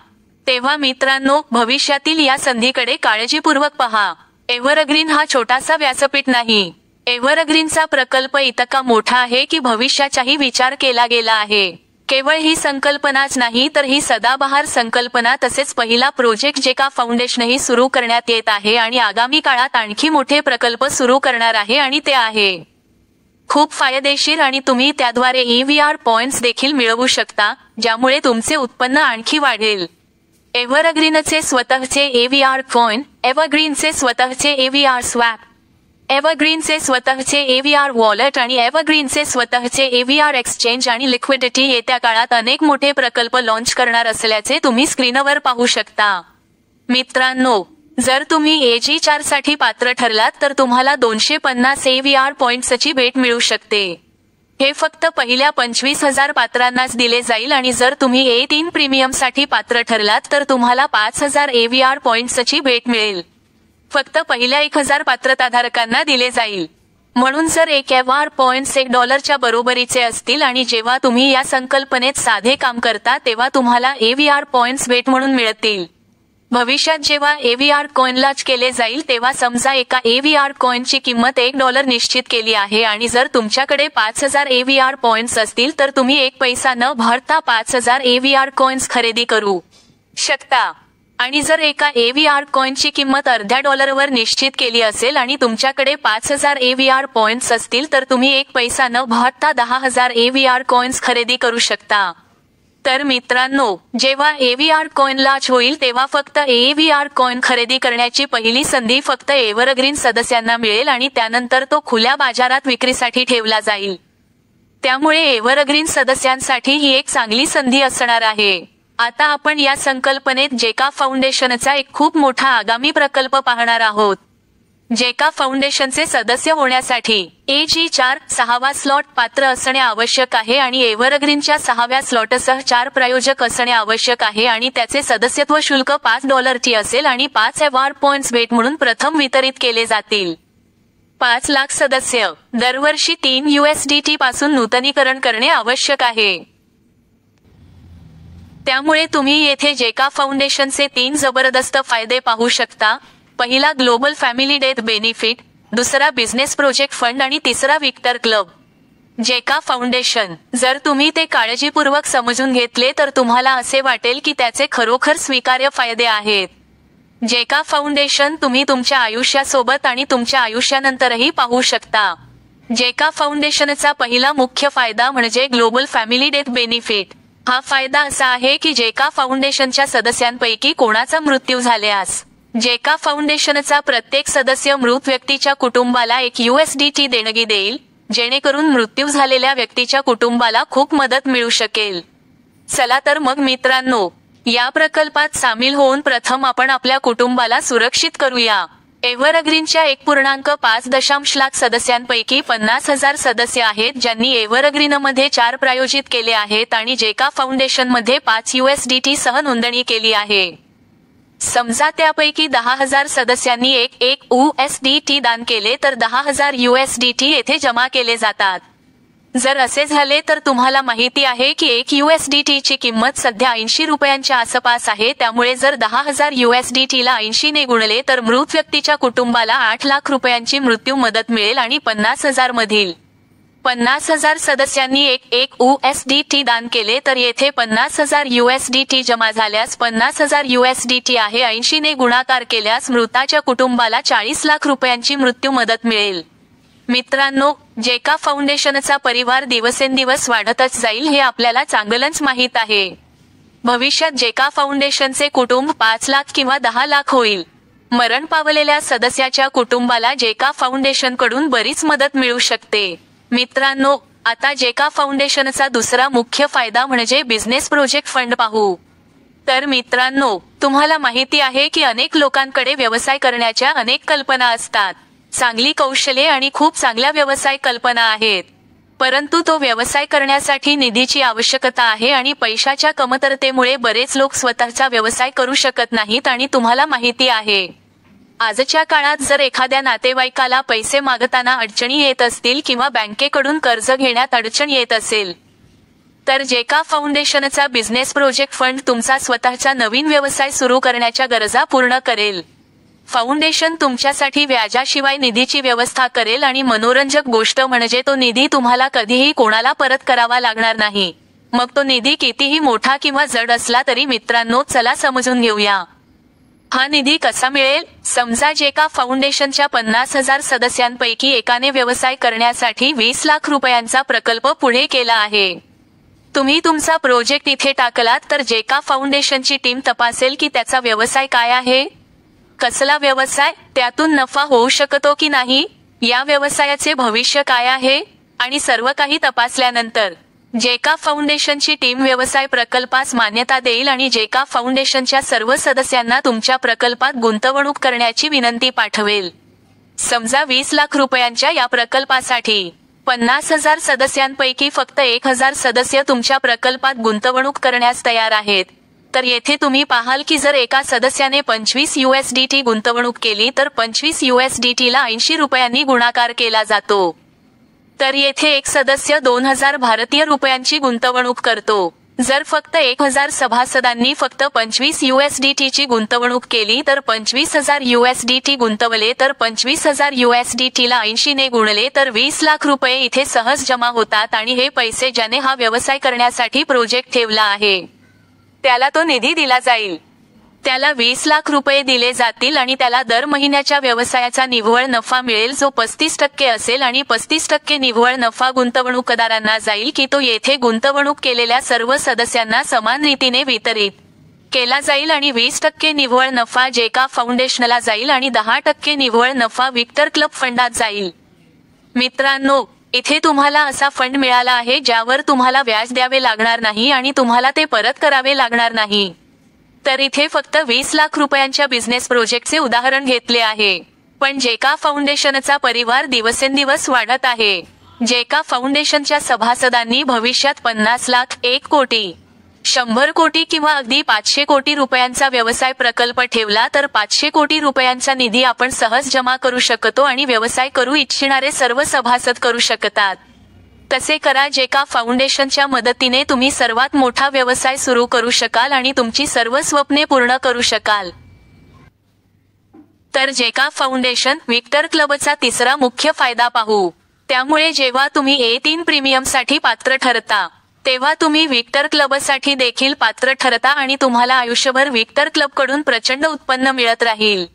तेव्हा मित्रांनो, भविष्यातील या संधीकडे काळजीपूर्वक पहा. एव्हरग्रीन हा छोटासा व्यासपीठ नाही. एव्हरग्रीनचा प्रकल्प इतका मोठा आहे की भविष्याचाही विचार केला गेला आहे. केवळ ही संकल्पनाच नाही, तर ही सदाबहार संकल्पना तसेच पहिला प्रोजेक्ट जेका फाउंडेशनही सुरू करण्यात येत आहे आणि आगामी काळात आणखी मोठे प्रकल्प सुरू करणार आहे. आणि ते आहे खूप फायदेशीर आणि तुम्ही त्याद्वारे EVR पॉइंट्स देखील मिळवू शकता, ज्यामुळे तुमचे उत्पन्न आणखी वाढेल. एव्हरग्रीनचे स्वतःचे EVR कॉइन, एव्हरग्रीनचे स्वतःचे EVR स्वॅप, एव्हरग्रीनचे स्वतःचे EVR वॉलेट आणि एव्हरग्रीनचे स्वतःचे EVR एक्सचेंज आणि लिक्विडिटी येत्या काळात अनेक मोठे प्रकल्प लॉन्च करणार असल्याचे तुम्ही स्क्रीनवर पाहू शकता. मित्रांनो, जर तुम्ही AG4 साठी पात्र ठरलात तर तुम्हाला 250 EVR पॉइंट्सची भेट मिळू शकते. हे फक्त पहिल्या 25,000 पात्रांनाच दिले जाईल आणि जर तुम्ही A3 प्रीमियम साठी पात्र ठरलात तर तुम्हाला 5,000 EVR पॉइंट्सची भेट मिळेल. फक्त पहिल्या 1,000 पात्रताधारकांना दिले जाईल. म्हणून जर एक EVR पॉइंट्स $1 बरोबरीचे असतील आणि जेव्हा तुम्ही या संकल्पनेत साधे काम करता तेव्हा तुम्हाला EVR पॉइंट्स भेट म्हणून मिळतील. भविष्यात जेव्हा AVR कॉइन लॉन्च केले जाईल तेव्हा समजा एका AVR कॉइनची किंमत $1 निश्चित केली आहे आणि जर तुमच्याकडे 5000 AVR पॉइंट्स असतील तर तुम्ही 1 पैसा न भरता 5000 AVR कॉइन्स खरेदी करू शकता. आणि जर एका AVR कॉइनची किंमत अर्ध्या $1वर निश्चित केली असेल आणि तुमच्याकडे 5000 AVR पॉइंट्स असतील तर तुम्ही 1 पैसा न भरता 10,000 AVR कॉइन्स खरेदी करू शकता. तर मित्रांनो, जेव्हा AVR कॉइन लॉन्च होईल तेव्हा फक्त AVR कॉइन खरेदी करण्याची पहिली संधी फक्त एव्हरग्रीन सदस्यांना मिळेल आणि त्यानंतर तो खुल्या बाजारात विक्रीसाठी ठेवला जाईल. त्यामुळे एव्हरग्रीन सदस्यांसाठी ही एक चांगली संधी असणार आहे. आता आपण या संकल्पनेत जेका फाउंडेशनचा एक खूप मोठा आगामी प्रकल्प पाहणार आहोत. जेका फाउंडेशनचे सदस्य होण्यासाठी AG 6वा स्लॉट पात्र असणे आवश्यक आहे आणि एव्हरग्रीनच्या 6व्या स्लॉटसह 4 प्रायोजक असणे आवश्यक आहे आणि त्याचे सदस्यत्व शुल्क $5 असेल आणि 5 AVR पॉइंट्स भेट म्हणून प्रथम वितरित केले जातील. 5 लाख सदस्य दरवर्षी 3 USDT पासून नूतनीकरण करणे आवश्यक आहे. त्यामुळे तुम्ही येथे जेका फाउंडेशनचे 3 जबरदस्त फायदे पाहू शकता. पहिला ग्लोबल फॅमिली डेथ बेनिफिट, दुसरा बिझनेस प्रोजेक्ट फंड आणि तिसरा विक्टर क्लब. जेका फाउंडेशन, जर तुम्ही ते काळजीपूर्वक समजून घेतले तर तुम्हाला असे वाटेल की त्याचे खरोखर स्वीकार्य फायदे आहेत. जेका फाउंडेशन तुम्ही तुमच्या आयुष्यासोबत आणि तुमच्या आयुष्यानंतरही पाहू शकता. जेका फाउंडेशनचा पहिला मुख्य फायदा म्हणजे ग्लोबल फॅमिली डेथ बेनिफिट. हा फायदा असा आहे की जेका फाउंडेशनच्या सदस्यांपैकी कोणाचा मृत्यू झाल्यास जेका फाउंडेशनचा प्रत्येक सदस्य मृत व्यक्तीच्या कुटुंबाला 1 USDT देणगी देईल, जेणेकरून मृत्यू झालेल्या व्यक्तीच्या कुटुंबाला खूप मदत मिळू शकेल. चला तर मग मित्रांनो, या प्रकल्पात सामील होऊन प्रथम आपण आपल्या कुटुंबाला सुरक्षित करूया. एव्हरग्रीनच्या 1.5 लाख सदस्यांपैकी 50,000 सदस्य आहेत ज्यांनी एव्हरग्रीनमध्ये 4 प्रायोजित केले आहेत आणि जेका फाउंडेशनमध्ये 5 USDT सह नोंदणी केली आहे. समजा त्यापैकी 10,000 सदस्यांनी 1 USDT दान केले तर 10,000 USDT येथे जमा केले जातात. जर असे झाले तर तुम्हाला माहिती आहे की 1 USDT ची किंमत सध्या ₹80 आसपास आहे. त्यामुळे जर 10,000 USDT ला 80 ने गुणले तर मृत व्यक्तीच्या कुटुंबाला 8 लाख रुपयांची मृत्यू मदत मिळेल आणि 50,000 मधील 50,000 सदस्यांनी 1 USDT दान केले तर येथे 50,000 USDT जमा झाल्यास 50,000 USDT आहे. 80 ने गुणाकार केल्यास मृताच्या कुटुंबाला 40 लाख रुपयांची मृत्यू मदत मिळेल. मित्रांनो, जेका फाउंडेशनचा परिवार दिवसेंदिवस वाढतच जाईल हे आपल्याला चांगलंच माहीत आहे. भविष्यात जेका फाउंडेशनचे कुटुंब 5 लाख किंवा 10 लाख होईल. मरण पावलेल्या सदस्याच्या कुटुंबाला जेका फाउंडेशनकडून बरीच मदत मिळू शकते. मित्रांनो, आता जेका फाउंडेशनचा दुसरा मुख्य फायदा म्हणजे बिझनेस प्रोजेक्ट फंड पाहू. तर मित्रांनो, तुम्हाला माहिती आहे की अनेक लोकांकडे व्यवसाय करण्याच्या अनेक कल्पना असतात. चांगली कौशल्ये आणि खूप चांगल्या व्यवसाय कल्पना आहेत. परंतु तो व्यवसाय करण्यासाठी निधीची आवश्यकता आहे आणि पैशाच्या कमतरतेमुळे बरेच लोक स्वतःचा व्यवसाय करू शकत नाहीत. आणि तुम्हाला माहिती आहे, आजच्या काळात जर एखाद्या नातेवाईकाला पैसे मागताना अडचणी येत असतील किंवा बँकेकडून कर्ज घेण्यात अडचण येत असेल तर जेका फाउंडेशनचा बिझनेस प्रोजेक्ट फंड तुमचा स्वतःचा नवीन व्यवसाय सुरू करण्याच्या गरजा पूर्ण करेल. फाउंडेशन तुमच्यासाठी व्याजाशिवाय निधीची व्यवस्था करेल आणि मनोरंजक गोष्ट म्हणजे तो निधी तुम्हाला कधीही कोणाला परत करावा लागणार नाही. मग तो निधी कितीही मोठा किंवा जड असला तरी. मित्रांनो, चला समजून घेऊया हा निधी कसा मिळेल. समजा जेका फाउंडेशनच्या 50,000 सदस्यांपैकी एकाने व्यवसाय करण्यासाठी 20 लाख रुपयांचा प्रकल्प पुढे केला आहे. तुम्ही तुमचा प्रोजेक्ट इथे टाकलात तर जेका फाउंडेशनची टीम तपासेल की त्याचा व्यवसाय काय आहे, कसला व्यवसाय, त्यातून नफा होऊ शकतो की नाही, या व्यवसायाचे भविष्य काय आहे आणि सर्व काही तपासल्यानंतर जेका फाउंडेशनची टीम व्यवसाय प्रकल्पास मान्यता देईल आणि जेका फाउंडेशनच्या सर्व सदस्यांना तुमच्या प्रकल्पात गुंतवणूक करण्याची विनंती पाठवेल. समजा 20 लाख रुपयांच्या या प्रकल्पासाठी 50,000 सदस्यांपैकी फक्त 1,000 सदस्य तुमच्या प्रकल्पात गुंतवणूक करण्यास तयार आहेत. तर येथे तुम्ही पाहाल की जर एका सदस्याने 25 USDT गुंतवणूक केली तर 25 USDT ला 80 रुपयांनी गुणाकार केला जातो. तर येथे एक सदस्य 2,000 भारतीय रुपयांची गुंतवणूक करतो. जर फक्त 1000 सभासदांनी फक्त 25 USDT ची गुंतवणूक केली तर 25,000 USDT गुंतवले तर 25,000 USDT ला 80 ने गुणले तर 20 लाख रुपये इथे सहज जमा होतात आणि हे पैसे ज्याने हा व्यवसाय करण्यासाठी प्रोजेक्ट ठेवला आहे त्याला तो निधी दिला जाईल. त्याला 20 लाख रुपये दिले जातील आणि त्याला दर महिन्याच्या व्यवसायाचा निव्वळ नफा मिळेल जो 35% असेल आणि 35% निव्वळ नफा गुंतवणूकदारांना जाईल की तो येथे गुंतवणूक केलेल्या सर्व सदस्यांना समान रीतीने वितरित केला जाईल आणि 20% निव्वळ नफा जेका फाउंडेशनला जाईल आणि 10% निव्वळ नफा विक्टर क्लब फंडात जाईल. मित्रांनो, इथे तुम्हाला असा फंड मिळाला आहे ज्यावर तुम्हाला व्याज द्यावे लागणार नाही आणि तुम्हाला ते परत करावे लागणार नाही. तर इथे फक्त 20 लाख रुपयांच्या बिझनेस प्रोजेक्टचे उदाहरण घेतले आहे. पण जेका फाउंडेशनचा परिवार दिवसेंदिवस वाढत आहे. जेका फाउंडेशनच्या सभासदांनी भविष्यात 50 लाख, 1 कोटी, 100 कोटी किंवा अगदी 500 कोटी रुपयांचा व्यवसाय प्रकल्प ठेवला तर 500 कोटी रुपयांचा निधी आपण सहज जमा करू शकतो आणि व्यवसाय करू इच्छिणारे सर्व सभासद करू शकतात. तसे करा. जेका फाउंडेशनच्या मदतीने तुम्ही सर्वात मोठा व्यवसाय सुरू करू शकाल आणि तुमची सर्व स्वप्ने पूर्ण करू शकाल. तर जेका फाउंडेशन विक्टर क्लबचा तिसरा मुख्य फायदा पाहू. त्यामुळे जेव्हा तुम्ही A3 प्रीमियमसाठी पात्र ठरता तेव्हा तुम्ही विक्टर क्लबसाठी देखील पात्र ठरता आणि तुम्हाला आयुष्यभर विक्टर क्लबकडून प्रचंड उत्पन्न मिळत राहील.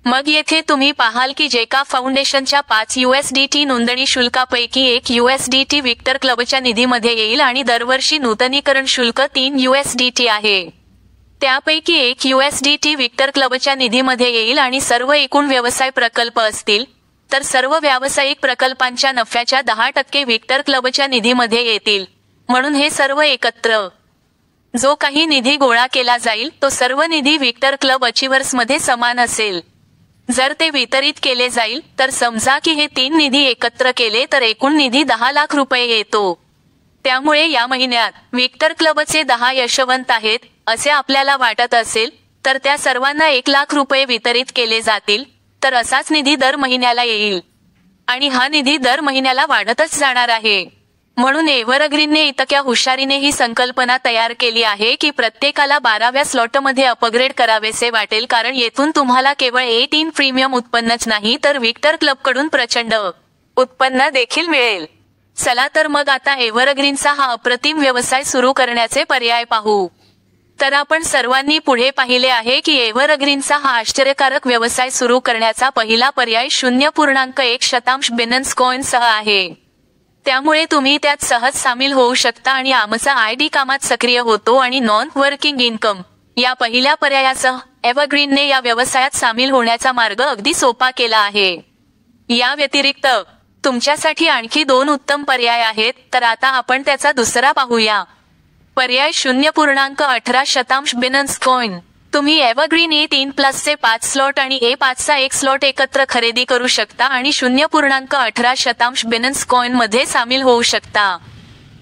मग येथे तुम्ही पाहाल की जेका फाउंडेशनच्या 5 USDT नोंदणी शुल्कापैकी 1 USDT विक्टर क्लबच्या निधीमध्ये येईल आणि दरवर्षी नूतनीकरण शुल्क 3 USDT आहे. त्यापैकी 1 USDT विक्टर क्लबच्या निधीमध्ये येईल आणि सर्व एकूण व्यवसाय प्रकल्प असतील तर सर्व व्यावसायिक प्रकल्पांच्या नफ्याच्या 10% विक्टर क्लबच्या निधीमध्ये येतील. म्हणून हे सर्व एकत्र जो काही निधी गोळा केला जाईल तो सर्व निधी विक्टर क्लब अचिव्हर्समध्ये समान असेल. जर ते वितरित केले जाईल तर समजा की हे 3 निधी एकत्र केले तर एकूण निधी 10 लाख रुपये येतो. त्यामुळे या महिन्यात विक्टर क्लबचे 10 यशवंत आहेत असे आपल्याला वाटत असेल तर त्या सर्वांना 1 लाख रुपये वितरित केले जातील. तर असाच निधी दर महिन्याला येईल आणि हा निधी दर महिन्याला वाढतच जाणार आहे. म्हणून एव्हरग्रीनने इतक्या हुशारीने ही संकल्पना तयार केली आहे की प्रत्येकाला 12व्या स्लॉटमध्ये अपग्रेड करावेसे वाटेल कारण येथून तुम्हाला केवळ A3 प्रीमियम उत्पन्नच नाही तर विक्टर क्लबकडून प्रचंड उत्पन्न देखील मिळेल. चला तर मग आता एव्हरग्रीनचा हा अप्रतिम व्यवसाय सुरू करण्याचे पर्याय पाहू. तर आपण सर्वांनी पुढे पाहिले आहे की एव्हरग्रीनचा हा आश्चर्यकारक व्यवसाय सुरू करण्याचा पहिला पर्याय 0.1% बिनन्स कॉइनसह आहे. त्यामुळे तुम्ही त्यात सहज सामील होऊ शकता आणि आमचा ID कामात सक्रिय होतो आणि नॉन वर्किंग इन्कम या पहिल्या पर्यायासह एव्हरग्रीनने या व्यवसायात सामील होण्याचा मार्ग अगदी सोपा केला आहे. या व्यतिरिक्त तुमच्यासाठी आणखी 2 उत्तम पर्याय आहेत. तर आता आपण त्याचा दुसरा पाहूया. पर्याय 0.18% बिनन्स कॉइन. तुम्ही एव्हरग्रीन A3 प्लसचे 5 स्लॉट आणि A5 चा 1 स्लॉट एकत्र खरेदी करू शकता आणि 0.18% बिनन्स कॉइन मध्ये सामील होऊ शकता.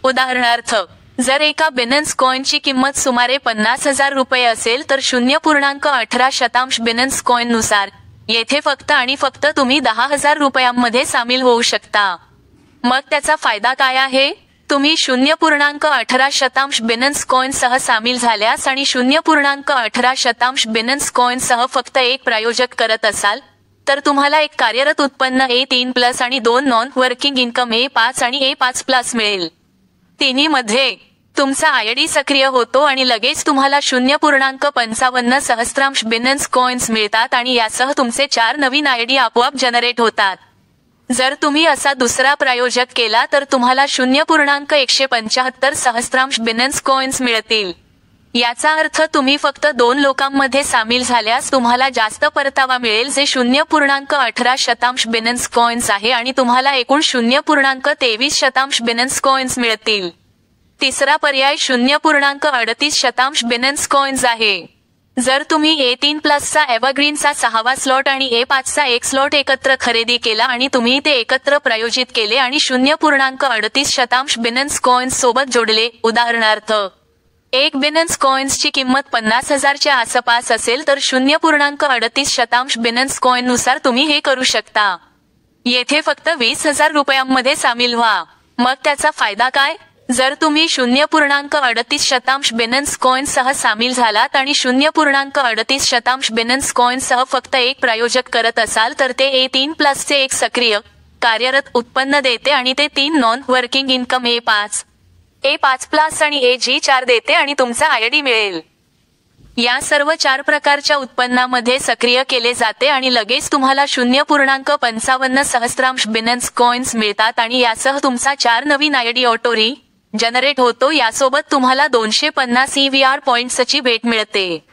उदाहरणार्थ, जर एका बिनन्स कॉइनची किंमत सुमारे 50,000 रुपये असेल तर 0.18% बिनन्स कॉइन नुसार येथे फक्त आणि फक्त तुम्ही 10,000 रुपयांमध्ये सामील होऊ शकता. मग त्याचा फायदा काय आहे? तुम्ही 0.18% बिनन्स कॉइन सह सामील झाल्यास आणि 0.18% बिनन्स कॉइन सह फक्त एक प्रायोजक करत असाल तर तुम्हाला एक कार्यरत उत्पन्न A3 प्लस आणि 2 नॉन वर्किंग इन्कम A5 आणि A5 प्लस मिळेल. तिन्हीमध्ये तुमचा ID सक्रिय होतो आणि लगेच तुम्हाला 0.55 बिनन्स कॉइन्स मिळतात आणि यासह तुमचे 4 नवीन ID आपोआप जनरेट होतात. जर तुम्ही असा दुसरा प्रायोजक केला तर तुम्हाला 0.175 बिनन्स कॉइन्स मिळतील. याचा अर्थ तुम्ही फक्त 2 लोकांमध्ये सामील झाल्यास तुम्हाला जास्त परतावा मिळेल जे 0.18% बिनन्स कॉइन्स आहे आणि तुम्हाला एकूण 0.23% बिनन्स कॉइन्स मिळतील. तिसरा पर्याय 0.38% बिनन्स कॉइन्स आहे. जर तुम्ही A3 प्लसचा एव्हरग्रीनचा 6वा स्लॉट आणि A5 चा 1 स्लॉट एकत्र खरेदी केला आणि तुम्ही ते एकत्र प्रायोजित केले आणि 0.38% बिनन्स कॉइन्स सोबत जोडले. उदाहरणार्थ, 1 बिनन्स कॉइन्सची किंमत 50,000 च्या आसपास असेल तर 0.38% बिनन्स कॉइन नुसार तुम्ही हे करू शकता. येथे फक्त 20,000 रुपयांमध्ये सामील व्हा. मग त्याचा फायदा काय? जर तुम्ही 0.38% बिनन्स कॉइन्ससह सामील झालात आणि 0.38% बिनन्स कॉइन्ससह फक्त एक प्रायोजक करत असाल तर ते A3+चे एक सक्रिय कार्यरत उत्पन्न देते आणि ते 3 नॉन वर्किंग इन्कम A5+ आणि AG4 देते आणि तुमचा आयडी मिळेल. या सर्व 4 प्रकारच्या उत्पन्नामध्ये सक्रिय केले जाते आणि लगेच तुम्हाला 0.55 बिनन्स कॉइन्स मिळतात आणि यासह तुमचा 4 नवीन आयडी ऑटो जनरेट होतो. यासोबत तुम्हाला 250 EVR पॉइंट्सची भेट मिळते.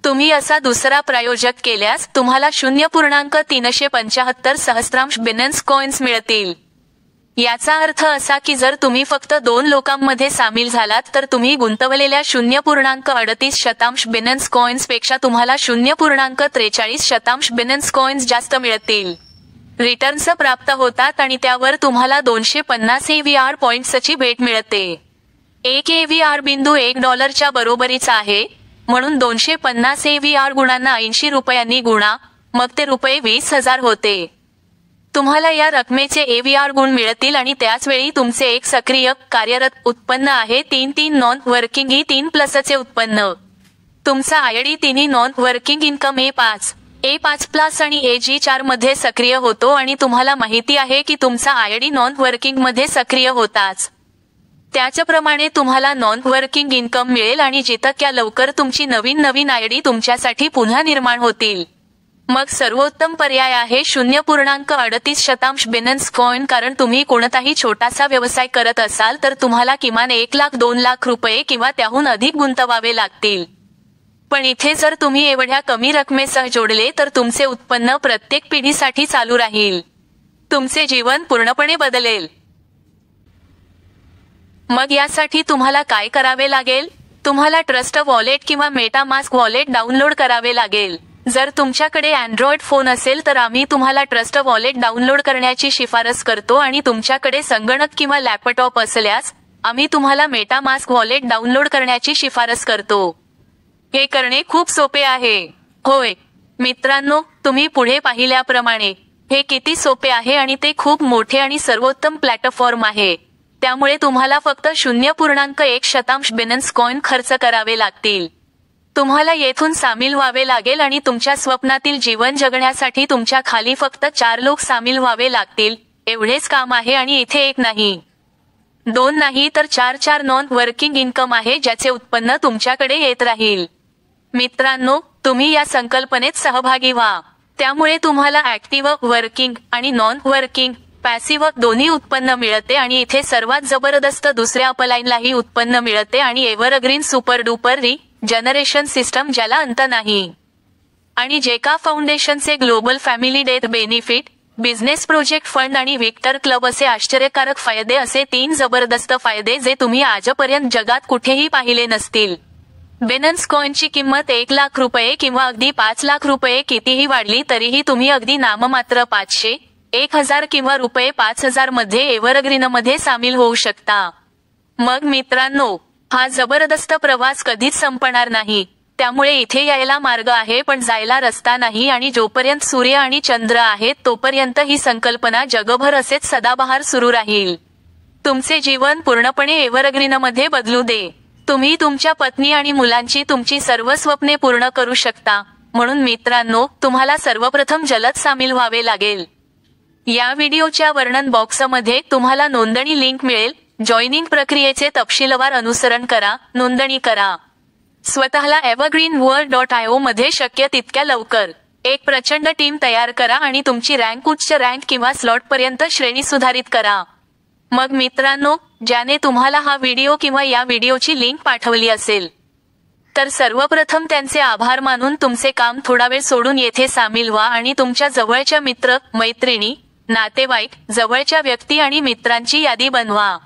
तुम्ही असा दुसरा प्रायोजक केल्यास तुम्हाला 0.375 बिनन्स कॉइन्स मिळतील. याचा अर्थ असा की जर तुम्ही फक्त 2 लोकांमध्ये सामील झालात तर तुम्ही गुंतवलेल्या 0.38% बिनन्स कॉइन्स पेक्षा तुम्हाला 0.43% बिनन्स कॉइन्स जास्त मिळतील. रिटर्न्स प्राप्त होतात आणि त्यावर तुम्हाला 250 EVR पॉइंट्सची भेट मिळते. एक EVR बिंदू $1 बरोबरीचा आहे, म्हणून 250 EVR गुणांना 80 रुपयांनी गुणा, मग ते रुपये 20,000 होते. तुम्हाला या रकमेचे EVR गुण मिळतील आणि त्याच वेळी तुमचे एक सक्रिय कार्यरत उत्पन्न आहे 3 नॉन वर्किंग E3+चे उत्पन्न. तुमचा आयडी तिन्ही नॉन वर्किंग इन्कम A5+ आणि AG4 मध्ये सक्रिय होतो आणि तुम्हाला माहिती आहे की तुमचा आयडी नॉन वर्किंग मध्ये सक्रिय होताच. त्याचप्रमाणे तुम्हाला नॉन वर्किंग इन्कम मिळेल आणि जितक्या लवकर तुमची नवीन आयडी तुमच्यासाठी पुन्हा निर्माण होतील. मग सर्वोत्तम पर्याय आहे 0.38% बिनन्स कॉइन. कारण तुम्ही कोणताही छोटासा व्यवसाय करत असाल तर तुम्हाला किमान 1,00,000-2 लाख रुपये किंवा त्याहून अधिक गुंतवावे लागतील. पण इथे जर तुम्ही एवढ्या कमी रकमेसह जोडले तर तुमचे उत्पन्न प्रत्येक पिढीसाठी चालू राहील. तुमचे जीवन पूर्णपणे बदलेल. मग यासाठी तुम्हाला काय करावे लागेल? तुम्हाला ट्रस्ट वॉलेट किंवा मेटामास्क वॉलेट डाउनलोड करावे लागेल. जर तुमच्याकडे अँड्रॉइड फोन असेल तर आम्ही तुम्हाला ट्रस्ट वॉलेट डाउनलोड करण्याची शिफारस करतो आणि तुमच्याकडे संगणक किंवा लॅपटॉप असल्यास आम्ही तुम्हाला मेटामास्क वॉलेट डाउनलोड करण्याची शिफारस करतो. हे करणे खूप सोपे आहे. होय मित्रांनो, तुम्ही पुढे पाहिल्याप्रमाणे हे किती सोपे आहे आणि ते खूप मोठे आणि सर्वोत्तम प्लॅटफॉर्म आहे. त्यामुळे तुम्हाला फक्त 0.1% बिनन्स कॉइन खर्च करावे लागतील. तुम्हाला येथून सामील व्हावे लागेल आणि तुमच्या स्वप्नातील जीवन जगण्यासाठी तुमच्या खाली फक्त 4 लोक सामील व्हावे लागतील. एवढेच काम आहे आणि इथे 1 नाही 2 नाही तर 4 नॉन वर्किंग इन्कम आहे ज्याचे उत्पन्न तुमच्याकडे येत राहील. मित्रांनो, तुम्ही या संकल्पनेत सहभागी व्हा. त्यामुळे तुम्हाला ऍक्टिव्ह वर्किंग आणि नॉन वर्किंग पॅसिव्ह दोन्ही उत्पन्न मिळते आणि इथे सर्वात जबरदस्त दुसऱ्या अपलाईनलाही उत्पन्न मिळते आणि evergreen super duper generation system ज्याला अंत नाही. आणि जेका फाउंडेशनचे global family death benefit, business project fund आणि व्हिक्टर क्लब असे आश्चर्यकारक फायदे, असे 3 जबरदस्त फायदे जे तुम्ही आजपर्यंत जगात कुठेही पाहिले नसतील. बिनन्स कॉइनची किंमत 1,00,000 रुपये किंवा अगदी 5,00,000 रुपये कितीही वाढली तरीही तुम्ही अगदी नाममात्र 500, 1,000 किंवा रुपये 5,000 मध्ये एव्हरग्रीनमध्ये सामील होऊ शकता. मग मित्रांनो, हा जबरदस्त प्रवास कधीच संपणार नाही. त्यामुळे इथे यायला मार्ग आहे पण जायला रस्ता नाही आणि जोपर्यंत सूर्य आणि चंद्र आहेत तोपर्यंत ही संकल्पना जगभर असेच सदाबहार सुरू राहील. तुमचे जीवन पूर्णपणे एव्हरग्रीनमध्ये बदलू दे. तुम्ही तुमच्या पत्नी आणि मुलांची तुमची सर्व स्वप्ने पूर्ण करू शकता. म्हणून मित्रांनो, तुम्हाला सर्वप्रथम जलद सामील व्हावे लागेल. या व्हिडिओच्या वर्णन बॉक्समध्ये तुम्हाला नोंदणी लिंक मिळेल. जॉईनिंग प्रक्रियेचे तपशीलवार अनुसरण करा, नोंदणी करा. स्वतःला evergreenworld.io मध्ये शक्य तितक्या लवकर एक प्रचंड टीम तयार करा आणि तुमची रँक उच्च रँक किंवा स्लॉटपर्यंत श्रेणी सुधारित करा. मग मित्रांनो, ज्याने तुम्हाला हा व्हिडिओ किंवा या व्हिडिओची लिंक पाठवली असेल तर सर्वप्रथम त्यांचे आभार मानून तुमचे काम थोडा वेळ सोडून येथे सामील व्हा आणि तुमच्या जवळच्या मित्र, मैत्रिणी, नातेवाईक, जवळच्या व्यक्ती आणि मित्रांची यादी बनवा.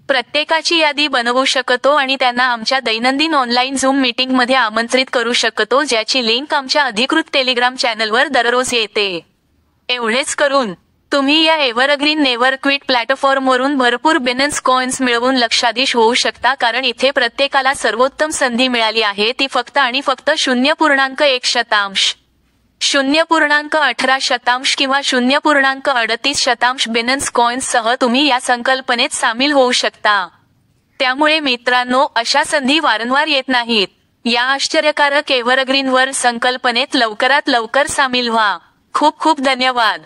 प्रत्येकाची यादी बनवू शकतो आणि त्यांना आमच्या दैनंदिन ऑनलाईन झूम मीटिंगमध्ये आमंत्रित करू शकतो, ज्याची लिंक आमच्या अधिकृत टेलिग्राम चॅनलवर दररोज येते. एवढेच करून तुम्ही या एव्हरग्रीन नेव्हर क्विट प्लॅटफॉर्मवरून भरपूर बिनन्स कॉइन्स मिळवून लक्षाधीश होऊ शकता. कारण इथे प्रत्येकाला सर्वोत्तम संधी मिळाली आहे ती फक्त आणि फक्त 0.1%, 0.18% किंवा 0.38% बिनन्स कॉइन्ससह तुम्ही या संकल्पनेत सामील होऊ शकता. त्यामुळे मित्रांनो, अशा संधी वारंवार येत नाहीत. या आश्चर्यकारक एव्हरग्रीनवर संकल्पनेत लवकरात लवकर सामील व्हा. खूप खूप धन्यवाद.